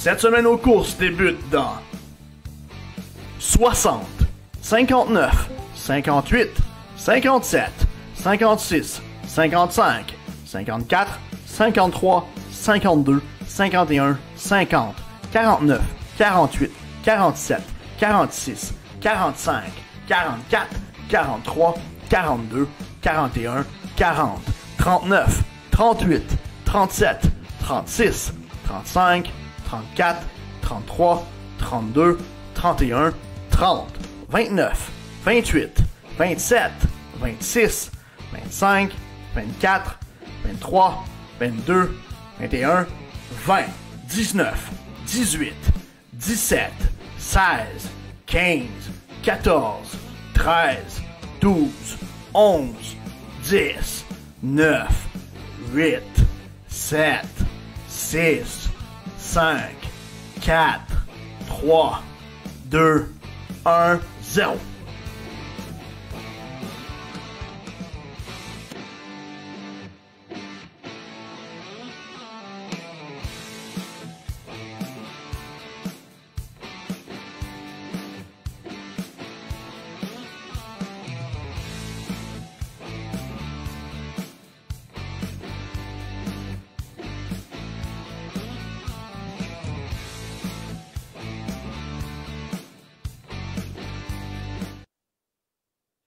Cette semaine aux courses débute dans 60, 59, 58, 57, 56, 55, 54, 53, 52, 51, 50, 49, 48, 47, 46, 45, 44, 43, 42, 41, 40, 39, 38, 37, 36, 35, 34, 33, 32, 31, 30, 29, 28, 27, 26, 25, 24, 23, 22, 21, 20, 19, 18, 17, 16, 15, 14, 13, 12, 11, 10, 9, 8, 7, 6, 5, 4, 3, 2, 1, 0.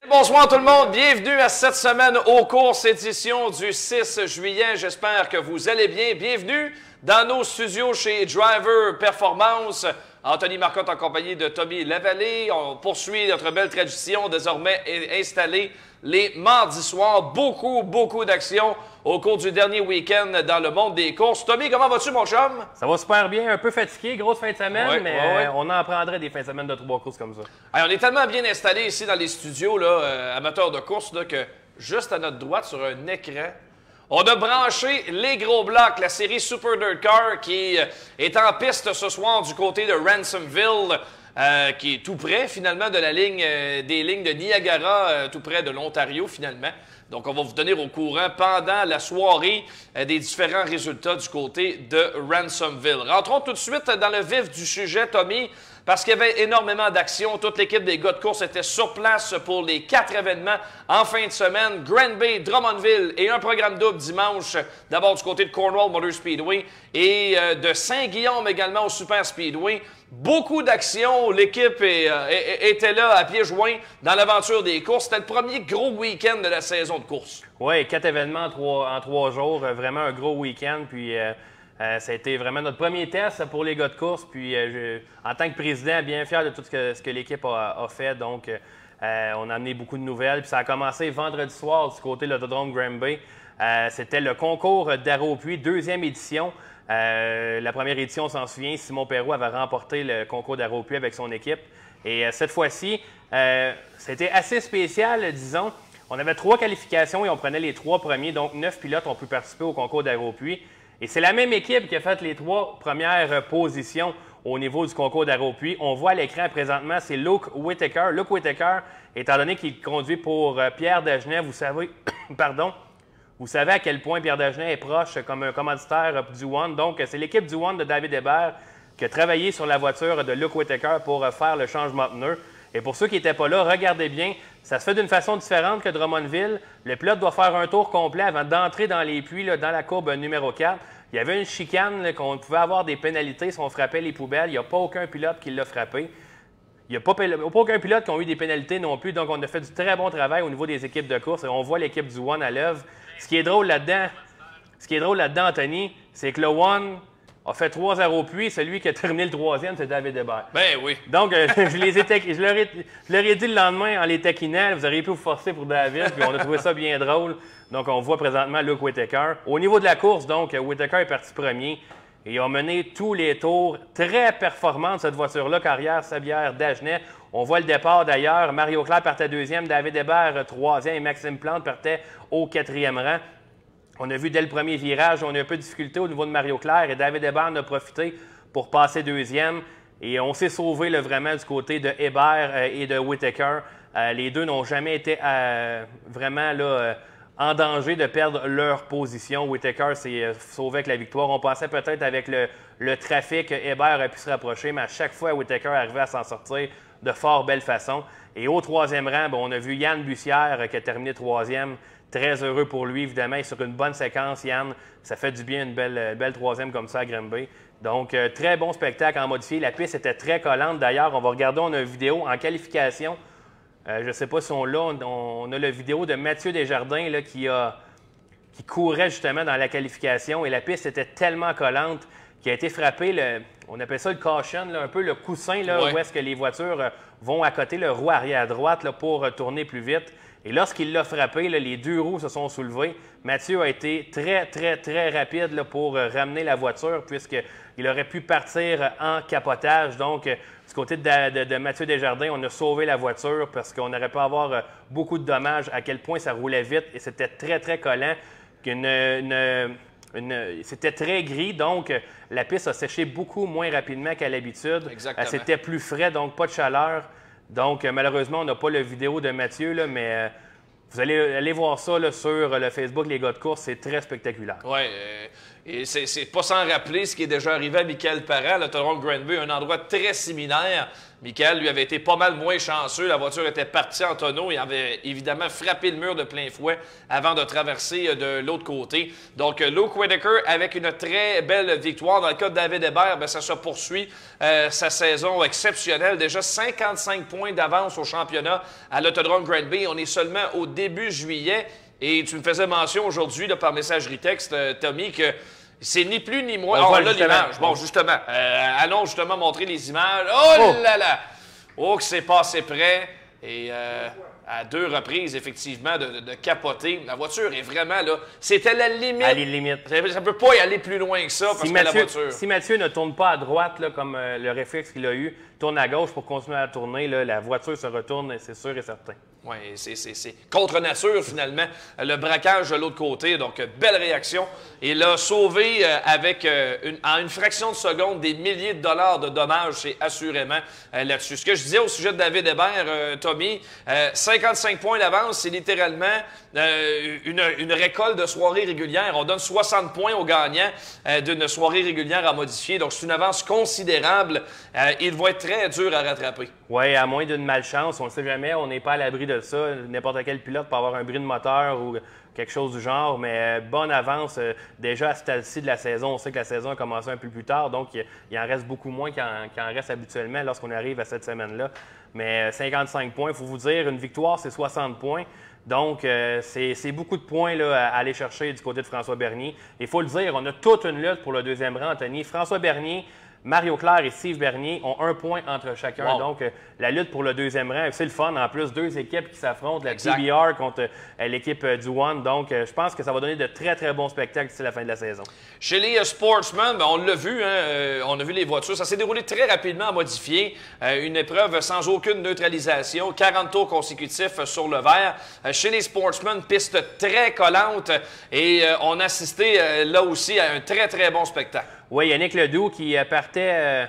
Bonsoir tout le monde, bienvenue à cette semaine aux courses édition du 6 juillet. J'espère que vous allez bien. Bienvenue dans nos studios chez Driver Performance. Anthony Marcotte en compagnie de Tommy Lavallée. On poursuit notre belle tradition désormais installée les mardis soirs. Beaucoup d'actions au cours du dernier week-end dans le monde des courses. Tommy, comment vas-tu, mon chum? Ça va super bien, un peu fatigué, grosse fin de semaine, mais on en prendrait des fins de semaine de 3 courses comme ça. Hey, on est tellement bien installés ici dans les studios, là, amateurs de courses, là, que juste à notre droite, sur un écran, on a branché les gros blocs, la série Super Dirt Car qui est en piste ce soir du côté de Ransomville, qui est tout près finalement de la ligne des lignes de Niagara, tout près de l'Ontario finalement. Donc, on va vous tenir au courant pendant la soirée des différents résultats du côté de Ransomville. Rentrons tout de suite dans le vif du sujet, Tommy, parce qu'il y avait énormément d'actions. Toute l'équipe des gars de course était sur place pour les 4 événements en fin de semaine. Grand Bay, Drummondville et un programme double dimanche, d'abord du côté de Cornwall Motor Speedway et de Saint-Guillaume également au Super Speedway. Beaucoup d'actions. L'équipe était là à pieds joints dans l'aventure des courses. C'était le premier gros week-end de la saison de course. Oui, 4 événements en 3 jours. Vraiment un gros week-end. Puis ça a été vraiment notre premier test pour les gars de course. Puis en tant que président, bien fier de tout ce que l'équipe a fait. Donc, on a amené beaucoup de nouvelles. Puis ça a commencé vendredi soir du côté de l'autodrome Grand Bay. C'était le concours d'Arraupuy, 2e édition. La première édition, on s'en souvient, Simon Perrault avait remporté le concours d'Arraupuy avec son équipe. Et cette fois-ci, c'était assez spécial, disons. On avait 3 qualifications et on prenait les 3 premiers, donc 9 pilotes ont pu participer au concours d'Arraupuy. Et c'est la même équipe qui a fait les 3 premières positions au niveau du concours d'Arraupuy. On voit à l'écran présentement, c'est Luke Whittaker. Luke Whittaker, étant donné qu'il conduit pour Pierre Dagenet, vous savez, pardon, vous savez à quel point Pierre Dagenet est proche comme un commanditaire du One. Donc, c'est l'équipe du One de David Hébert qui a travaillé sur la voiture de Luke Whittaker pour faire le changement de pneu. Et pour ceux qui n'étaient pas là, regardez bien, ça se fait d'une façon différente que Drummondville. Le pilote doit faire un tour complet avant d'entrer dans les puits, là, dans la courbe numéro 4. Il y avait une chicane qu'on pouvait avoir des pénalités si on frappait les poubelles. Il n'y a pas aucun pilote qui l'a frappé. Il n'y a pas aucun pilote qui a eu des pénalités non plus. Donc, on a fait du très bon travail au niveau des équipes de course. Et on voit l'équipe du One à l'œuvre. Ce qui est drôle là-dedans, Anthony, c'est que le One a fait 3 Arraupuy. Celui qui a terminé le 3e, c'est David Hébert. Ben oui. Donc, je leur ai dit le lendemain en les taquinant, vous auriez pu vous forcer pour David, puis on a trouvé ça bien drôle. Donc, on voit présentement Luke Whittaker. Au niveau de la course, donc, Whittaker est parti premier. Et il a mené tous les tours. Très performante, cette voiture-là, carrière Sabière Dagenet. On voit le départ d'ailleurs. Mario Claire partait 2e, David Hébert 3e et Maxime Plante partait au 4e rang. On a vu dès le premier virage, on a eu un peu de difficulté au niveau de Mario Claire et David Hébert en a profité pour passer 2e. Et on s'est sauvé là, vraiment du côté de Hébert et de Whittaker. Les deux n'ont jamais été vraiment là, en danger de perdre leur position. Whitaker s'est sauvé avec la victoire. On pensait peut-être avec le trafic, Hébert a pu se rapprocher, mais à chaque fois, Whitaker arrivait à s'en sortir de fort belle façon. Et au troisième rang, on a vu Yann Bussière qui a terminé troisième. Très heureux pour lui, évidemment. Et sur une bonne séquence, Yann, ça fait du bien une belle troisième comme ça à Granby. Donc, très bon spectacle en modifié. La piste était très collante. D'ailleurs, on va regarder, on a une vidéo en qualification. Je ne sais pas si on l'a. On a la vidéo de Mathieu Desjardins là, qui courait justement dans la qualification. Et la piste était tellement collante qu'il a été frappé, on appelle ça le caution, là, un peu le coussin là, où est-ce que les voitures vont à côté, le roue arrière à droite là, pour tourner plus vite. Et lorsqu'il l'a frappé, là, les deux roues se sont soulevées. Mathieu a été très, très, très rapide là, pour ramener la voiture puisqu'il aurait pu partir en capotage. Donc, du côté de Mathieu Desjardins, on a sauvé la voiture parce qu'on aurait pu avoir beaucoup de dommages à quel point ça roulait vite et c'était très, très collant. C'était très gris, donc la piste a séché beaucoup moins rapidement qu'à l'habitude. C'était plus frais, donc pas de chaleur. Donc, malheureusement, on n'a pas la vidéo de Mathieu, là, mais vous allez aller voir ça là, sur le Facebook Les Gars de course. C'est très spectaculaire. Oui, et c'est pas sans rappeler ce qui est déjà arrivé à Michael Parent, le Toronto Granby, un endroit très similaire. Michael, lui, avait été pas mal moins chanceux. La voiture était partie en tonneau. Il avait évidemment frappé le mur de plein fouet avant de traverser de l'autre côté. Donc, Luke Whitaker avec une très belle victoire. Dans le cas de David Hébert, ça se poursuit sa saison exceptionnelle. Déjà 55 points d'avance au championnat à l'Autodrome Granby. On est seulement au début juillet. Et tu me faisais mention aujourd'hui par messagerie texte, Tommy, que c'est ni plus ni moins. On a l'image. Bon, justement. Allons justement montrer les images. Oh là là! Oh, que c'est passé près. Et à deux reprises, effectivement, de capoter. La voiture est vraiment là. C'était la limite. À les limites. Ça ne peut pas y aller plus loin que ça parce que la voiture. Si Mathieu ne tourne pas à droite, là, comme le réflexe qu'il a eu, tourne à gauche pour continuer à tourner, là, la voiture se retourne, c'est sûr et certain. Oui, c'est contre nature, finalement, le braquage de l'autre côté. Donc, belle réaction. Et l'a sauvé avec, en une fraction de seconde, des milliers de dollars de dommages, c'est assurément là-dessus. Ce que je disais au sujet de David Hébert, Tommy, 55 points d'avance, c'est littéralement une récolte de soirée régulière. On donne 60 points aux gagnants d'une soirée régulière à modifier. Donc, c'est une avance considérable. Il va être très dur à rattraper. Oui, à moins d'une malchance. On ne sait jamais. On n'est pas à l'abri de ça. N'importe quel pilote peut avoir un bris de moteur ou quelque chose du genre, mais bonne avance. Déjà à ce stade-ci de la saison, on sait que la saison a commencé un peu plus tard, donc il en reste beaucoup moins qu'il en reste habituellement lorsqu'on arrive à cette semaine-là. Mais 55 points, il faut vous dire, une victoire, c'est 60 points. Donc, c'est beaucoup de points là, à aller chercher du côté de François Bernier. Il faut le dire, on a toute une lutte pour le deuxième rang, Anthony. François Bernier, Mario Claire et Steve Bernier ont un point entre chacun. Wow. Donc, la lutte pour le deuxième rang, c'est le fun. En plus, deux équipes qui s'affrontent, la TBR contre l'équipe du One. Donc, je pense que ça va donner de très, très bons spectacles d'ici la fin de la saison. Chez les Sportsmen, on l'a vu, on a vu les voitures. Ça s'est déroulé très rapidement à modifier. Une épreuve sans aucune neutralisation, 40 tours consécutifs sur le vert. Chez les Sportsmen, piste très collante et on a assisté là aussi à un très, très bon spectacle. Oui, Yannick Ledoux qui partait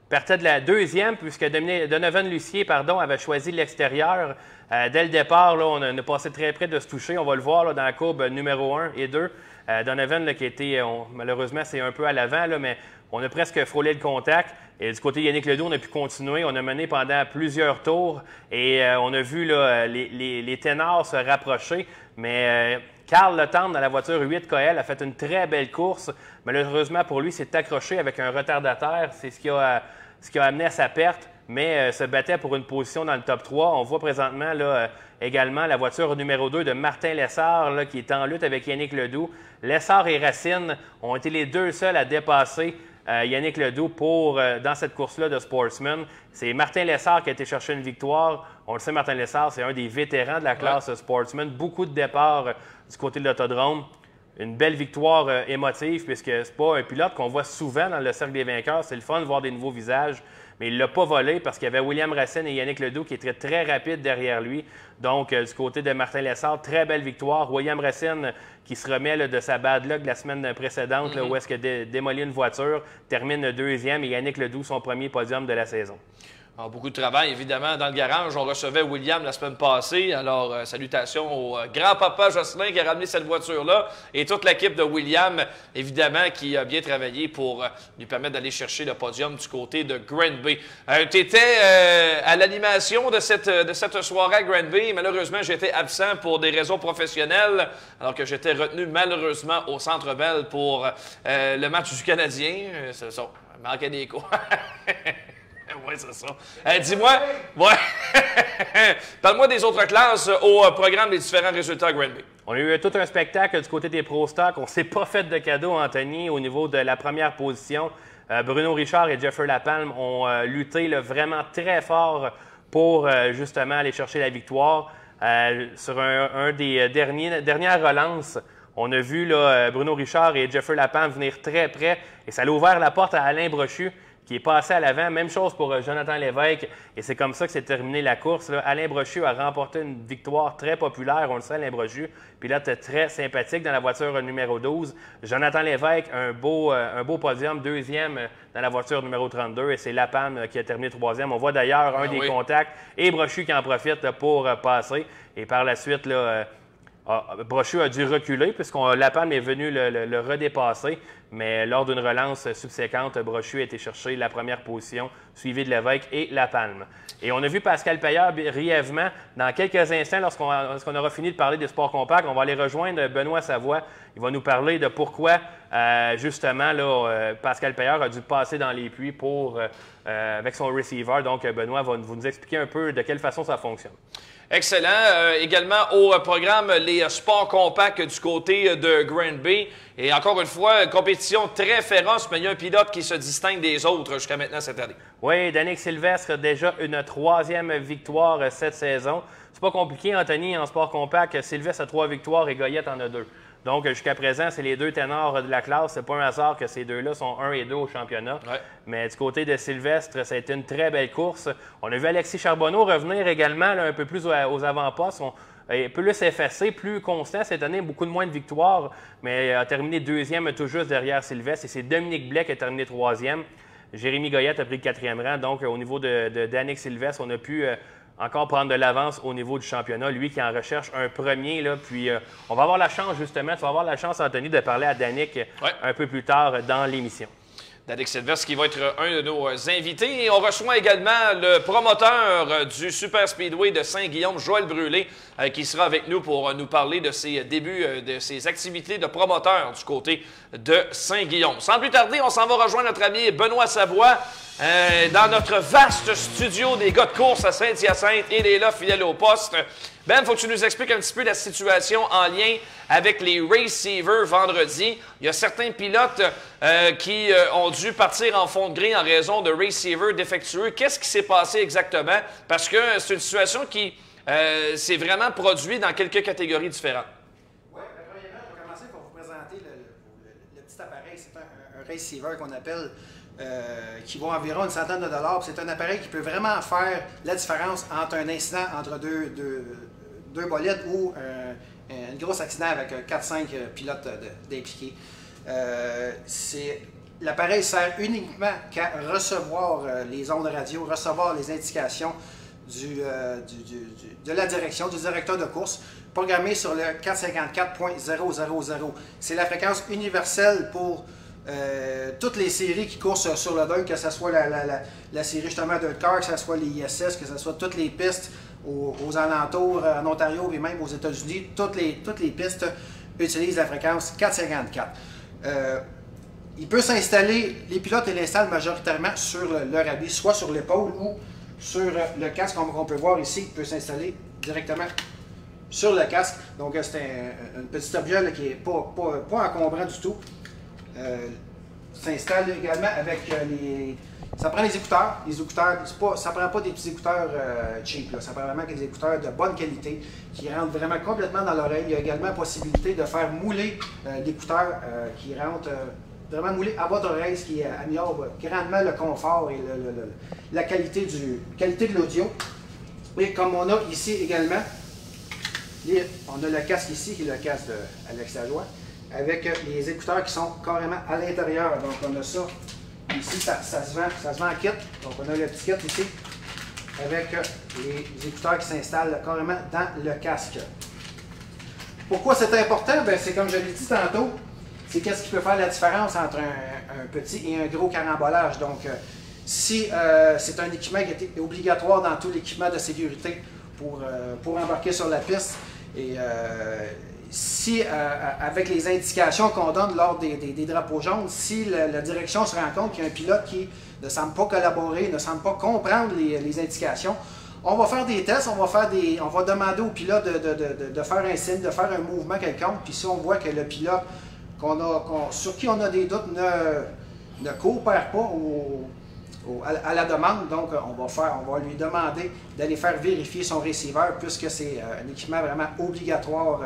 de la deuxième, puisque Donovan Lucier avait choisi l'extérieur. Dès le départ, là, on a passé très près de se toucher. On va le voir là, dans la courbe numéro 1 et 2. Donovan, là, qui était, malheureusement, c'est un peu à l'avant, mais on a presque frôlé le contact. Et du côté Yannick Ledoux, on a pu continuer. On a mené pendant plusieurs tours et on a vu là, les ténors se rapprocher. Mais Carl Letendre, dans la voiture 8 KL, a fait une très belle course. Malheureusement pour lui, s'est accroché avec un retardataire. C'est ce qui a amené à sa perte, mais se battait pour une position dans le top 3. On voit présentement là, également la voiture numéro 2 de Martin Lessard là, qui est en lutte avec Yannick Ledoux. Lessard et Racine ont été les deux seuls à dépasser Yannick Ledoux dans cette course-là de Sportsman. C'est Martin Lessard qui a été chercher une victoire. On le sait, Martin Lessard, c'est un des vétérans de la classe Sportsman. Beaucoup de départs du côté de l'autodrome. Une belle victoire émotive, puisque c'est pas un pilote qu'on voit souvent dans le cercle des vainqueurs. C'est le fun de voir des nouveaux visages, mais il ne l'a pas volé parce qu'il y avait William Racine et Yannick Ledoux qui étaient très rapides derrière lui. Donc, du côté de Martin Lessard, très belle victoire. William Racine qui se remet là, de sa bad luck de la semaine précédente, là, où est-ce qu'il a démoli une voiture, termine deuxième, et Yannick Ledoux, son premier podium de la saison. Alors, beaucoup de travail, évidemment, dans le garage. On recevait William la semaine passée. Alors, salutations au grand-papa Jocelyn qui a ramené cette voiture-là et toute l'équipe de William, évidemment, qui a bien travaillé pour lui permettre d'aller chercher le podium du côté de Granby. Tu étais à l'animation de cette soirée à Granby. Malheureusement, j'étais absent pour des raisons professionnelles, alors que j'étais retenu malheureusement au Centre Bell pour le match du Canadien. C'est ça, il manquait des cours. Oui, c'est ça. Dis-moi, ouais. Parle-moi des autres classes au programme des différents résultats à Granby. On a eu tout un spectacle du côté des Pro Stock. On ne s'est pas fait de cadeau, Anthony, au niveau de la première position. Bruno Richard et Jeffrey Lapalme ont lutté vraiment très fort pour justement aller chercher la victoire. Sur un des dernières relances, on a vu là, Bruno Richard et Jeffrey Lapalme venir très près et ça a ouvert la porte à Alain Brochu qui est passé à l'avant. Même chose pour Jonathan Lévesque et c'est comme ça que s'est terminée la course. Là. Alain Brochu a remporté une victoire très populaire, on le sait, Alain Brochu. Puis là, c'était très sympathique dans la voiture numéro 12. Jonathan Lévesque, un beau podium, deuxième dans la voiture numéro 32 et c'est Lapalme qui a terminé troisième. On voit d'ailleurs un des contacts et Brochu qui en profite là, pour passer. Et par la suite, là, Brochu a dû reculer puisque Lapalme est venu le redépasser, mais lors d'une relance subséquente, Brochu a été chercher la première position, suivi de Lévesque et Lapalme. Et on a vu Pascal Payeur brièvement. Dans quelques instants, lorsqu'on aura fini de parler des sports compacts, on va aller rejoindre Benoît Savoie. Il va nous parler de pourquoi, justement, là, Pascal Payeur a dû passer dans les puits avec son receiver. Donc, Benoît va nous expliquer un peu de quelle façon ça fonctionne. Excellent. Également au programme, les sports compacts du côté de Granby. Et encore une fois, compétition très féroce, mais il y a un pilote qui se distingue des autres jusqu'à maintenant cette année. Oui, Danick Sylvestre, déjà une troisième victoire cette saison. C'est pas compliqué, Anthony, en sport compact. Sylvestre a 3 victoires et Goyette en a 2. Donc, jusqu'à présent, c'est les deux ténors de la classe. C'est pas un hasard que ces deux-là sont 1 et 2 au championnat. Ouais. Mais du côté de Sylvestre, ça a été une très belle course. On a vu Alexis Charbonneau revenir également là, un peu plus aux avant-postes. Plus effacé, plus constant cette année, beaucoup de moins de victoires, mais a terminé deuxième tout juste derrière Sylvestre. Et c'est Dominique Blais qui a terminé troisième. Jérémy Goyette a pris le 4e rang. Donc, au niveau de Danick Sylvestre, on a pu encore prendre de l'avance au niveau du championnat. Lui qui en recherche un premier. Là, puis, on va avoir la chance, justement, tu vas avoir la chance, Anthony, de parler à Danick un peu plus tard dans l'émission. Danick Sylvestre qui va être un de nos invités. Et on reçoit également le promoteur du Super Speedway de Saint-Guillaume, Joël Brûlé, qui sera avec nous pour nous parler de ses débuts, de ses activités de promoteur du côté de Saint-Guillaume. Sans plus tarder, on s'en va rejoindre notre ami Benoît Savoie dans notre vaste studio des gars de course à Saint-Hyacinthe. Il est là, fidèle au poste. Ben, il faut que tu nous expliques un petit peu la situation en lien avec les receivers vendredi. Il y a certains pilotes qui ont dû partir en fond de grille en raison de receivers défectueux. Qu'est-ce qui s'est passé exactement? Parce que c'est une situation qui s'est vraiment produite dans quelques catégories différentes. Oui, premièrement, je vais commencer pour vous présenter le petit appareil. C'est un receiver qu'on appelle qui vaut environ une centaine de dollars. C'est un appareil qui peut vraiment faire la différence entre un incident entre deux bolettes ou un gros accident avec 4-5 pilotes d'impliqués. L'appareil sert uniquement qu'à recevoir les ondes radio, recevoir les indications de la direction, du directeur de course, programmé sur le 454.000. C'est la fréquence universelle pour toutes les séries qui courent sur le dirt, que ce soit la série justement Dirt Car, que ce soit les ISS, que ce soit toutes les pistes aux alentours, en Ontario et même aux États-Unis, toutes les pistes utilisent la fréquence 454. Il peut s'installer, les pilotes l'installent majoritairement sur leur habit, soit sur l'épaule ou sur le casque, comme on peut voir ici, il peut s'installer directement sur le casque. Donc c'est un petit objet là, qui n'est pas encombrant du tout. S'installe également avec ça prend les écouteurs. Les écouteurs, ça prend pas des petits écouteurs cheap. Là. Ça prend vraiment des écouteurs de bonne qualité qui rentrent vraiment complètement dans l'oreille. Il y a également la possibilité de faire mouler l'écouteur qui rentre vraiment moulé à votre oreille, ce qui améliore grandement le confort et la qualité de l'audio. Et comme on a ici également, on a le casque ici, qui est le casque d'Alex Lajoie, avec les écouteurs qui sont carrément à l'intérieur. Donc on a ça ici, ça se vend en kit. Donc on a le petit kit ici avec les écouteurs qui s'installent carrément dans le casque. Pourquoi c'est important? C'est comme je l'ai dit tantôt, c'est qu'est-ce qui peut faire la différence entre un petit et un gros carambolage. Donc, si c'est un équipement qui est obligatoire dans tout l'équipement de sécurité pour embarquer sur la piste, et si, avec les indications qu'on donne lors des drapeaux jaunes, si la direction se rend compte qu'il y a un pilote qui ne semble pas collaborer, ne semble pas comprendre les indications, on va faire des tests, on va demander au pilote de faire un signe, de faire un mouvement quelconque, puis si on voit que le pilote sur qui on a des doutes ne coopère pas à la demande, donc on va lui demander d'aller faire vérifier son receiver, puisque c'est un équipement vraiment obligatoire,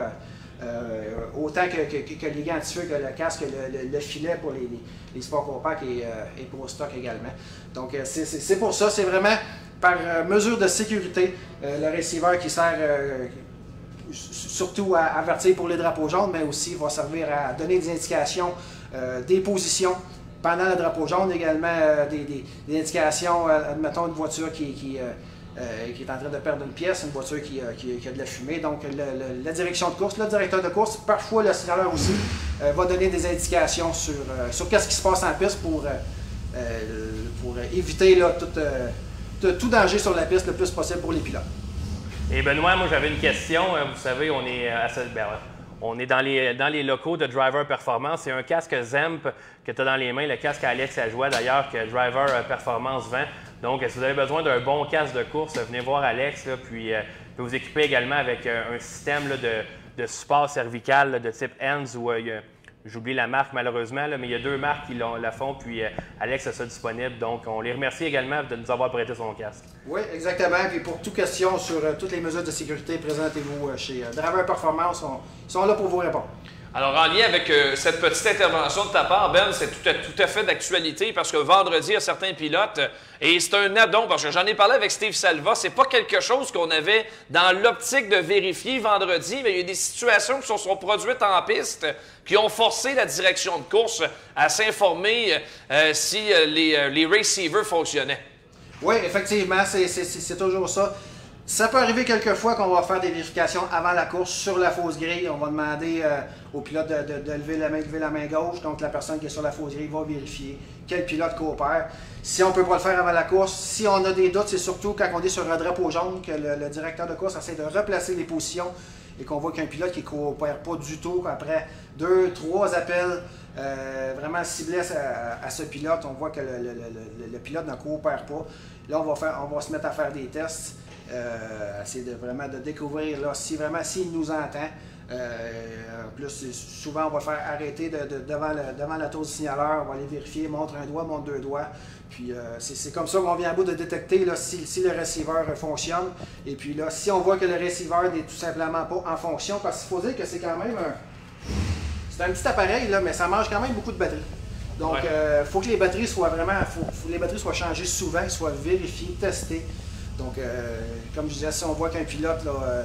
autant que les gants de feu, que le casque, le filet pour les sports compact et pour stock également. Donc c'est pour ça, c'est vraiment par mesure de sécurité, le receiver qui sert surtout à avertir pour les drapeaux jaunes, mais aussi va servir à donner des indications, des positions pendant le drapeau jaune, également des indications, admettons une voiture qui est en train de perdre une pièce, une voiture qui a de la fumée. Donc la direction de course, le directeur de course, parfois le signaleur aussi, va donner des indications sur qu'est-ce qui se passe en piste pour éviter là, tout danger sur la piste le plus possible pour les pilotes. Et Benoît, moi j'avais une question. Vous savez, on est dans les locaux de Driver Performance. C'est un casque Zemp que tu as dans les mains, le casque à Alex Lajoie d'ailleurs, que Driver Performance vend. Donc, si vous avez besoin d'un bon casque de course, venez voir Alex, là, puis peut vous équiper également avec un système là, de support cervical là, de type ENS où j'oublie la marque malheureusement, là, mais il y a 2 marques qui la font, puis Alex a ça disponible. Donc, on les remercie également de nous avoir prêté son casque. Oui, exactement. Puis pour toute question sur toutes les mesures de sécurité, présentez-vous chez Driver Performance. Ils sont là pour vous répondre. Alors, en lien avec cette petite intervention de ta part, Ben, c'est tout à fait d'actualité parce que vendredi, il y a certains pilotes, et c'est un addon, parce que j'en ai parlé avec Steve Salva, c'est pas quelque chose qu'on avait dans l'optique de vérifier vendredi, mais il y a des situations qui se sont produites en piste qui ont forcé la direction de course à s'informer si les receivers fonctionnaient. Oui, effectivement, c'est toujours ça. Ça peut arriver quelquefois qu'on va faire des vérifications avant la course sur la fausse grille. On va demander au pilote de lever la main gauche. Donc la personne qui est sur la fausse grille va vérifier quel pilote coopère. Si on ne peut pas le faire avant la course, si on a des doutes, c'est surtout quand on est sur un drapeau jaune que le directeur de course essaie de replacer les positions et qu'on voit qu'un pilote qui ne coopère pas du tout, après 2, 3 appels vraiment ciblés à ce pilote, on voit que le pilote ne coopère pas. Là, on va se mettre à faire des tests. Essayer de découvrir là, s'il nous entend. Plus souvent on va le faire arrêter devant la tour du signaleur, on va aller vérifier, montre un doigt, montre 2 doigts. Puis c'est comme ça qu'on vient à bout de détecter là, si le receiver fonctionne. Et puis là, si on voit que le receiver n'est tout simplement pas en fonction, parce qu'il faut dire que c'est quand même c'est un petit appareil, là, mais ça mange quand même beaucoup de batterie. Donc il faut que les batteries soient les batteries soient changées souvent, soient vérifiées, testées. Donc, comme je disais, si on voit qu'un pilote, là,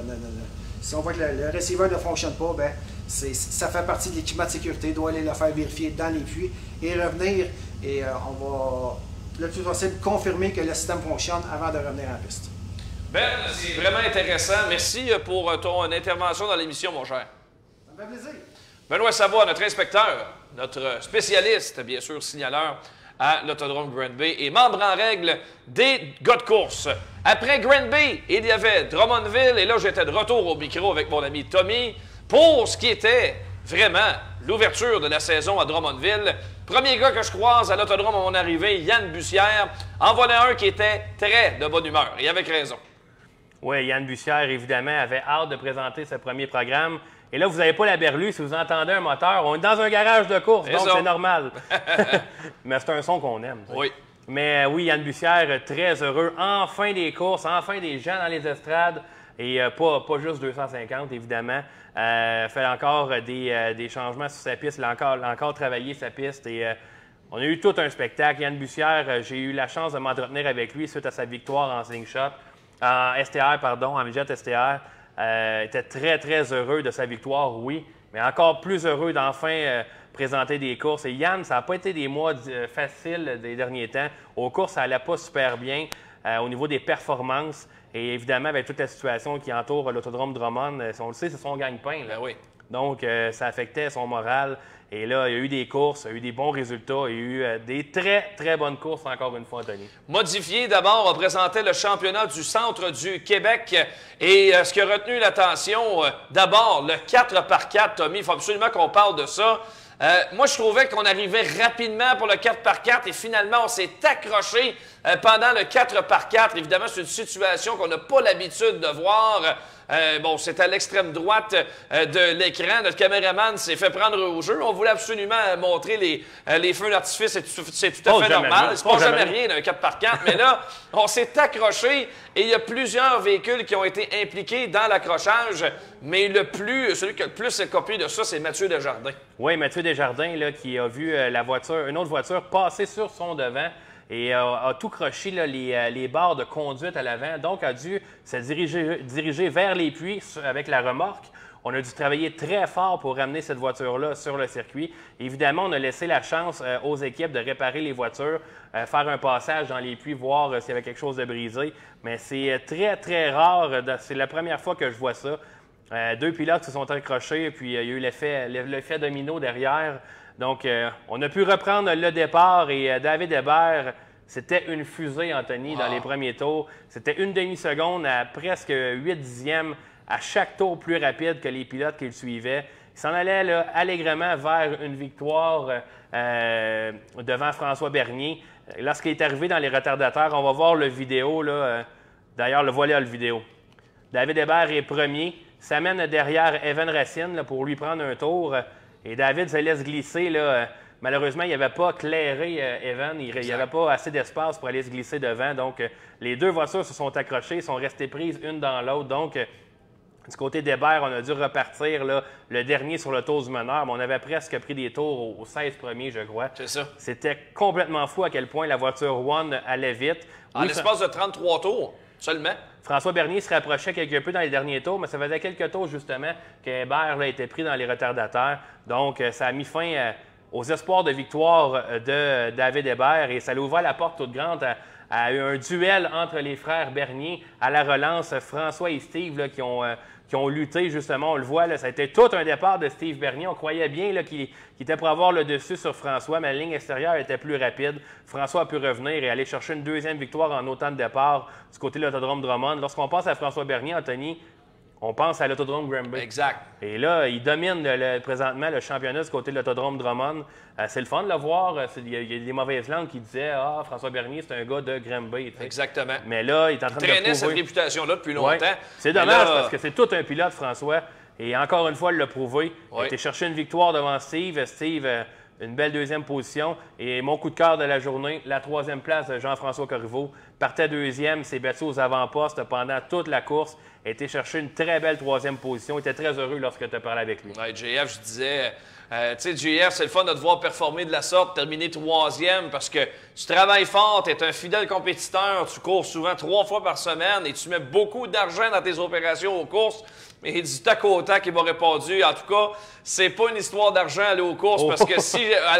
si on voit que le receiver ne fonctionne pas, ben, ça fait partie de l'équipement de sécurité. Il doit aller le faire vérifier dans les puits et revenir. Et on va, le plus possible, confirmer que le système fonctionne avant de revenir en piste. Ben, c'est vraiment intéressant. Merci pour ton intervention dans l'émission, mon cher. Ça me fait plaisir. Benoît Savoie, notre inspecteur, notre spécialiste, bien sûr, signaleur à l'Autodrome Granby et membre en règle des gars de course. Après Granby, il y avait Drummondville et là, j'étais de retour au micro avec mon ami Tommy pour ce qui était vraiment l'ouverture de la saison à Drummondville. Premier gars que je croise à l'Autodrome à mon arrivée, Yann Bussière, en voilà un qui était très de bonne humeur et avec raison. Oui, Yann Bussière, évidemment, avait hâte de présenter ce premier programme. Et là, vous n'avez pas la berlue si vous entendez un moteur. On est dans un garage de course, donc c'est normal. Mais c'est un son qu'on aime. Oui. Mais oui, Yann Bussière, très heureux. Enfin des courses, enfin des gens dans les estrades. Et pas juste 250, évidemment. Fait encore des changements sur sa piste. Il a encore travaillé sa piste. Et on a eu tout un spectacle. Yann Bussière, j'ai eu la chance de m'entretenir avec lui suite à sa victoire en slingshot. En STR, pardon, en midget STR. Était très, très heureux de sa victoire, oui, mais encore plus heureux d'enfin présenter des courses. Et Yann, ça n'a pas été des mois faciles des derniers temps. Aux courses, ça n'allait pas super bien. au niveau des performances. Et évidemment, avec toute la situation qui entoure l'autodrome Drummond, on le sait, c'est son gagne-pain. Ben oui. Donc, ça affectait son moral. Et là, il y a eu des courses, il y a eu des bons résultats, il y a eu des très, très bonnes courses, encore une fois, Anthony. Modifié, d'abord, représentait le championnat du centre du Québec. Et ce qui a retenu l'attention, d'abord, le 4x4, Tommy, il faut absolument qu'on parle de ça. Moi, je trouvais qu'on arrivait rapidement pour le 4x4 et finalement, on s'est accroché pendant le 4x4. Évidemment, c'est une situation qu'on n'a pas l'habitude de voir. Bon, c'est à l'extrême droite de l'écran. Notre caméraman s'est fait prendre au jeu. On voulait absolument montrer les feux d'artifice. C'est tout à fait normal. C'est pas jamais rien d'un 4x4. Mais là, on s'est accroché et il y a plusieurs véhicules qui ont été impliqués dans l'accrochage. Mais celui qui a le plus écopé de ça, c'est Mathieu Desjardins. Oui, Mathieu Desjardins là, qui a vu une autre voiture passer sur son devant et a tout croché là, les barres de conduite à l'avant. Donc, a dû se diriger vers les puits avec la remorque. On a dû travailler très fort pour ramener cette voiture-là sur le circuit. Évidemment, on a laissé la chance aux équipes de réparer les voitures, faire un passage dans les puits, voir s'il y avait quelque chose de brisé. Mais c'est très, très rare. C'est la première fois que je vois ça. Deux pilotes se sont accrochés, puis il y a eu l'effet domino derrière. Donc, on a pu reprendre le départ et David Hébert, c'était une fusée, Anthony, dans les premiers tours. C'était une demi-seconde à presque 8 dixièmes à chaque tour plus rapide que les pilotes qui le suivaient. Il s'en allait là, allègrement vers une victoire devant François Bernier. Lorsqu'il est arrivé dans les retardataires, on va voir le vidéo. D'ailleurs, le voilà le vidéo. David Hébert est premier, s'amène derrière Evan Racine là, pour lui prendre un tour. Et David se laisse glisser. Là. Malheureusement, il n'y avait pas clairé Evan. Il n'y avait pas assez d'espace pour aller se glisser devant. Donc, les deux voitures se sont accrochées, sont restées prises une dans l'autre. Donc, du côté d'Hébert, on a dû repartir là, le dernier sur le tour du meneur. Mais on avait presque pris des tours aux 16 premiers, je crois. C'est ça. C'était complètement fou à quel point la voiture One allait vite. En l'espace de 33 tours seulement. François Bernier se rapprochait quelque peu dans les derniers tours, mais ça faisait quelques tours, justement, que Hébert a été pris dans les retardataires. Donc, ça a mis fin aux espoirs de victoire de David Hébert et ça a ouvert la porte toute grande à un duel entre les frères Bernier à la relance. François et Steve là, qui ont lutté, justement, on le voit, là, ça a été tout un départ de Steve Bernier. On croyait bien qu'il était pour avoir le dessus sur François, mais la ligne extérieure était plus rapide. François a pu revenir et aller chercher une deuxième victoire en autant de départ du côté de l'autodrome Drummond. Lorsqu'on pense à François Bernier, Anthony, on pense à l'autodrome Granby. Exact. Et là, il domine présentement le championnat du côté de l'autodrome Drummond. C'est le fun de le voir. Il y a des mauvaises langues qui disaient « Ah, François Bernier, c'est un gars de Granby. » Exactement. Mais là, il est en train de prouver. Il traînait cette réputation-là depuis longtemps. Ouais. C'est dommage parce que c'est tout un pilote, François. Et encore une fois, il l'a prouvé. Il a été chercher une victoire devant Steve. Steve, une belle deuxième position. Et mon coup de cœur de la journée, la troisième place de Jean-François Corriveau. Partait deuxième, s'est battu aux avant-postes pendant toute la course. A été chercher une très belle troisième position. Il était très heureux lorsque tu as parlé avec lui. Ouais, JF, je disais, tu sais, JF, c'est le fun de te voir performer de la sorte, terminer troisième parce que tu travailles fort, tu es un fidèle compétiteur, tu cours souvent 3 fois par semaine et tu mets beaucoup d'argent dans tes opérations aux courses. Et du tac au tac, il m'a répondu, en tout cas, c'est pas une histoire d'argent aller aux courses parce que si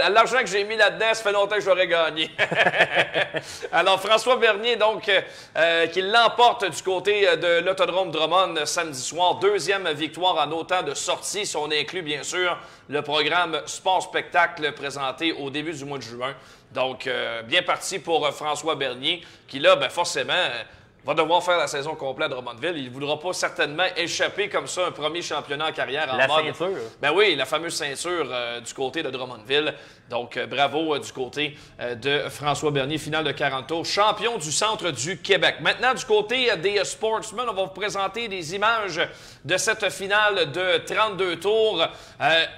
l'argent que j'ai mis là-dedans, ça fait longtemps que j'aurais gagné. Alors, François Bernier, donc, qui l'emporte du côté de l'autodrome Drummond samedi soir. Deuxième victoire en autant de sorties, si on inclut, bien sûr, le programme Sport-Spectacle présenté au début du mois de juin. Donc, bien parti pour François Bernier, qui là, ben, forcément... va devoir faire la saison complète de Drummondville. Il ne voudra pas certainement échapper comme ça un premier championnat en carrière en la mode... ceinture. Ben oui, la fameuse ceinture du côté de Drummondville. Donc, bravo du côté de François Bernier, finale de 40 tours, champion du centre du Québec. Maintenant, du côté des sportsmen, on va vous présenter des images de cette finale de 32 tours.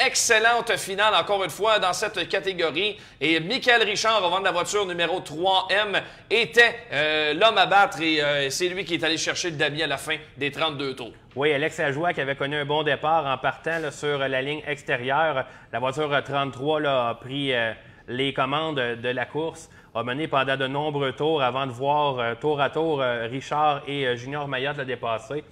Excellente finale, encore une fois, dans cette catégorie. Et Michael Richard, au vent de la voiture numéro 3M, était l'homme à battre et c'est lui qui est allé chercher le damier à la fin des 32 tours. Oui, Alex Lajoie qui avait connu un bon départ en partant là, sur la ligne extérieure. La voiture 33 là, a pris les commandes de la course, a mené pendant de nombreux tours avant de voir tour à tour Richard et Junior Mayotte le dépasser.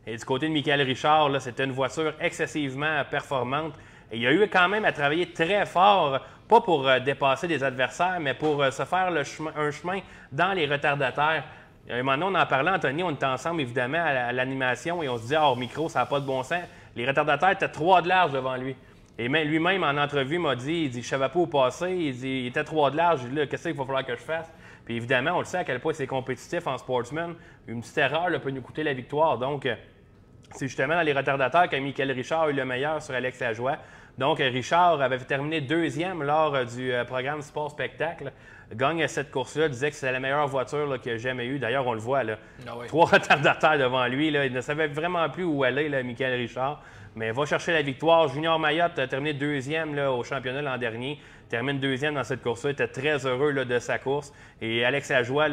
Et du côté de Michael Richard, c'était une voiture excessivement performante. Et il a eu quand même à travailler très fort, pas pour dépasser des adversaires, mais pour se faire un chemin dans les retardataires. À un moment donné, on en parlait, Anthony, on était ensemble, évidemment, à l'animation, et on se disait, hors micro, ça n'a pas de bon sens. Les retardataires étaient 3 de large devant lui. Et lui-même, en entrevue, m'a dit, je ne savais pas où passer, il était 3 de large, je dis, là, qu'est-ce qu'il va falloir que je fasse? Puis évidemment, on le sait à quel point c'est compétitif en sportsman. Une petite erreur là, peut nous coûter la victoire. Donc, c'est justement dans les retardataires que Michael Richard a eu le meilleur sur Alex Lajoie. Donc, Richard avait terminé 2e lors du programme Sport Spectacle. Gagne cette course-là, disait que c'était la meilleure voiture qu'il a jamais eue. D'ailleurs, on le voit, là, 3 retardataires devant lui. Là, il ne savait vraiment plus où aller, là, Michael Richard. Mais va chercher la victoire. Junior Mayotte a terminé 2e là, au championnat l'an dernier. Termine 2e dans cette course-là. Il était très heureux là, de sa course. Et Alex Lajoie,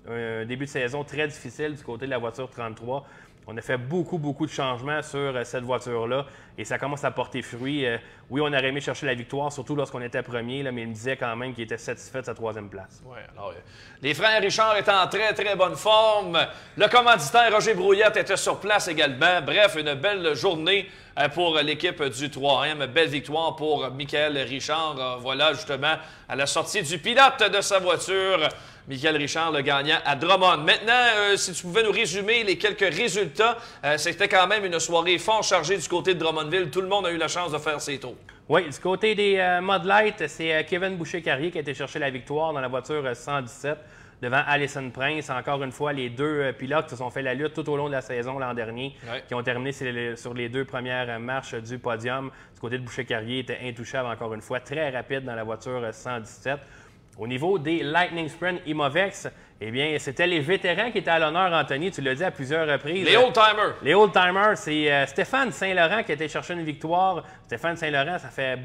un début de saison très difficile du côté de la voiture 33. On a fait beaucoup de changements sur cette voiture-là et ça commence à porter fruit. Oui, on aurait aimé chercher la victoire, surtout lorsqu'on était premier, là, mais il me disait quand même qu'il était satisfait de sa 3e place. Oui, alors, les frères Richard étaient en très bonne forme. Le commanditaire Roger Brouillette était sur place également. Bref, une belle journée pour l'équipe du 3e. Belle victoire pour Michael Richard. Voilà, justement, à la sortie du pilote de sa voiture. Michael Richard, le gagnant à Drummond. Maintenant, si tu pouvais nous résumer les quelques résultats, c'était quand même une soirée fort chargée du côté de Drummondville. Tout le monde a eu la chance de faire ses tours. Oui, du côté des Mud Light, c'est Kevin Boucher-Carrier qui a été chercher la victoire dans la voiture 117 devant Allison Prince. Encore une fois, les 2 pilotes qui se sont fait la lutte tout au long de la saison l'an dernier, qui ont terminé sur les 2 premières marches du podium. Du côté de Boucher-Carrier, était intouchable encore une fois, très rapide dans la voiture 117. Au niveau des Lightning Sprint Imovex, eh bien, c'était les vétérans qui étaient à l'honneur, Anthony. Tu l'as dit à plusieurs reprises. Les old-timers. Les old-timers, c'est Stéphane Saint-Laurent qui a été chercher une victoire. Stéphane Saint-Laurent, ça fait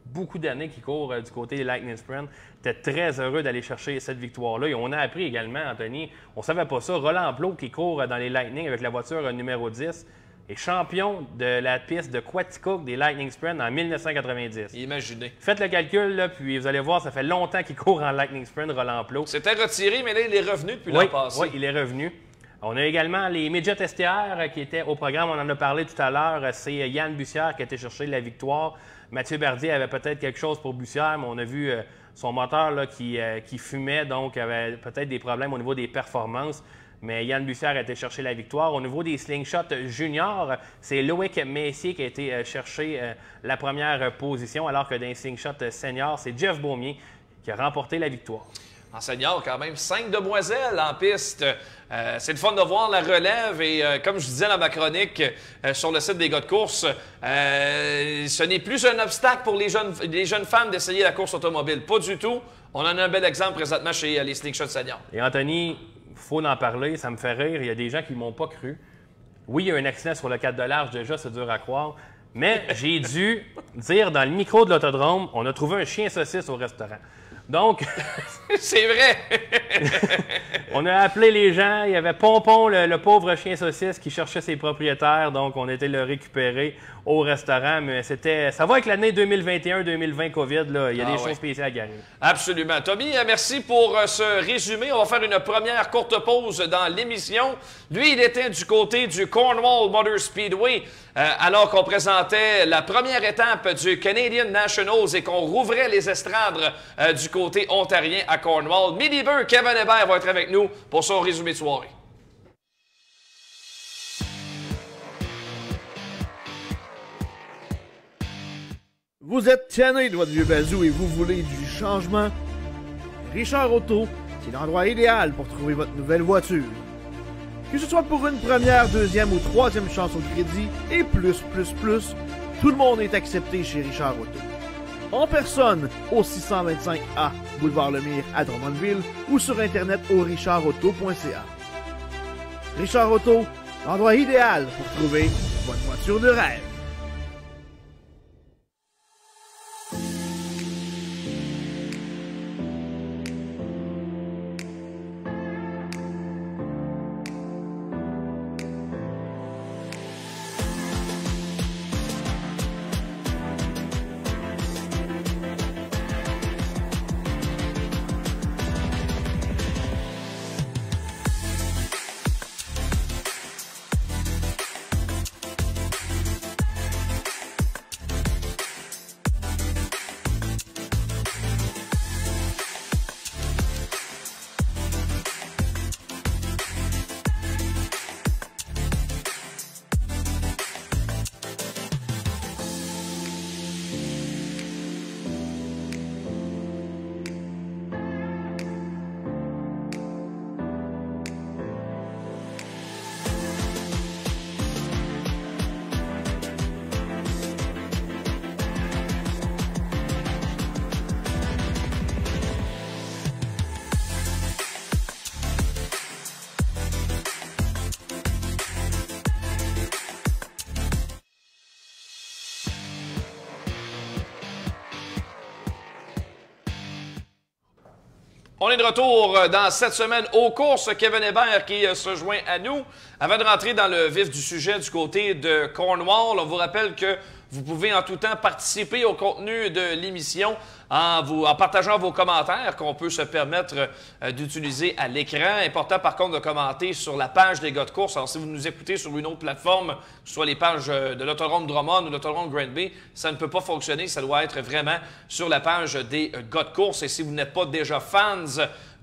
beaucoup d'années qu'il court du côté des Lightning Sprint. Il était très heureux d'aller chercher cette victoire-là. Et on a appris également, Anthony, on ne savait pas ça, Roland Plot qui court dans les Lightning avec la voiture numéro 10. Est champion de la piste de Quaticook des Lightning Sprint en 1990. Imaginez. Faites le calcul, là, puis vous allez voir, ça fait longtemps qu'il court en Lightning Sprint, Roland Plot. C'était retiré, mais là, il est revenu depuis l'an passé. Oui, il est revenu. On a également les Midget STR qui étaient au programme, on en a parlé tout à l'heure. C'est Yann Bussière qui a été chercher la victoire. Mathieu Bardier avait peut-être quelque chose pour Bussière, mais on a vu son moteur là, qui fumait, donc avait peut-être des problèmes au niveau des performances. Mais Yann Bussière a été chercher la victoire. Au niveau des slingshots juniors, c'est Loïc Messier qui a été chercher la première position, alors que dans les slingshots seniors, c'est Jeff Beaumier qui a remporté la victoire. En senior, quand même, 5 demoiselles en piste. C'est le fun de voir la relève et comme je disais dans ma chronique sur le site des gars de course, ce n'est plus un obstacle pour les jeunes femmes d'essayer la course automobile. Pas du tout. On en a un bel exemple présentement chez les slingshots seniors. Et Anthony, il faut en parler, ça me fait rire. Il y a des gens qui ne m'ont pas cru. Oui, il y a un accident sur le 4 de large, déjà, c'est dur à croire. Mais j'ai dû dire dans le micro de l'autodrome, on a trouvé un chien saucisse au restaurant. Donc, c'est vrai! On a appelé les gens. Il y avait Pompon, le pauvre chien saucisse, qui cherchait ses propriétaires. Donc, on a été le récupérer au restaurant. Mais ça va avec l'année 2021-2020 COVID. Là. Il y a des choses spéciales qui arrivent. Absolument. Tommy, merci pour ce résumé. On va faire une première courte pause dans l'émission. Lui, il était du côté du Cornwall Motor Speedway alors qu'on présentait la première étape du Canadian Nationals et qu'on rouvrait les estrades du côté ontarien à Cornwall. Midi Beur, Kevin Hébert va être avec nous pour son résumé de soirée. Vous êtes tanné de votre vieux bazou et vous voulez du changement? Richard Auto, c'est l'endroit idéal pour trouver votre nouvelle voiture. Que ce soit pour une première, deuxième ou troisième chance au crédit et plus, tout le monde est accepté chez Richard Auto. En personne au 625A Boulevard Lemire à Drummondville ou sur internet au richardauto.ca. Richard Auto, l'endroit idéal pour trouver votre voiture de rêve. On est de retour dans cette semaine aux courses. Kevin Hébert qui se joint à nous. Avant de rentrer dans le vif du sujet du côté de Cornwall, on vous rappelle que vous pouvez en tout temps participer au contenu de l'émission en partageant vos commentaires qu'on peut se permettre d'utiliser à l'écran. Important par contre de commenter sur la page des gars de course. Alors si vous nous écoutez sur une autre plateforme, que ce soit les pages de l'Autodrome Drummond ou l'Autodrome Granby, ça ne peut pas fonctionner. Ça doit être vraiment sur la page des gars de course. Et si vous n'êtes pas déjà fans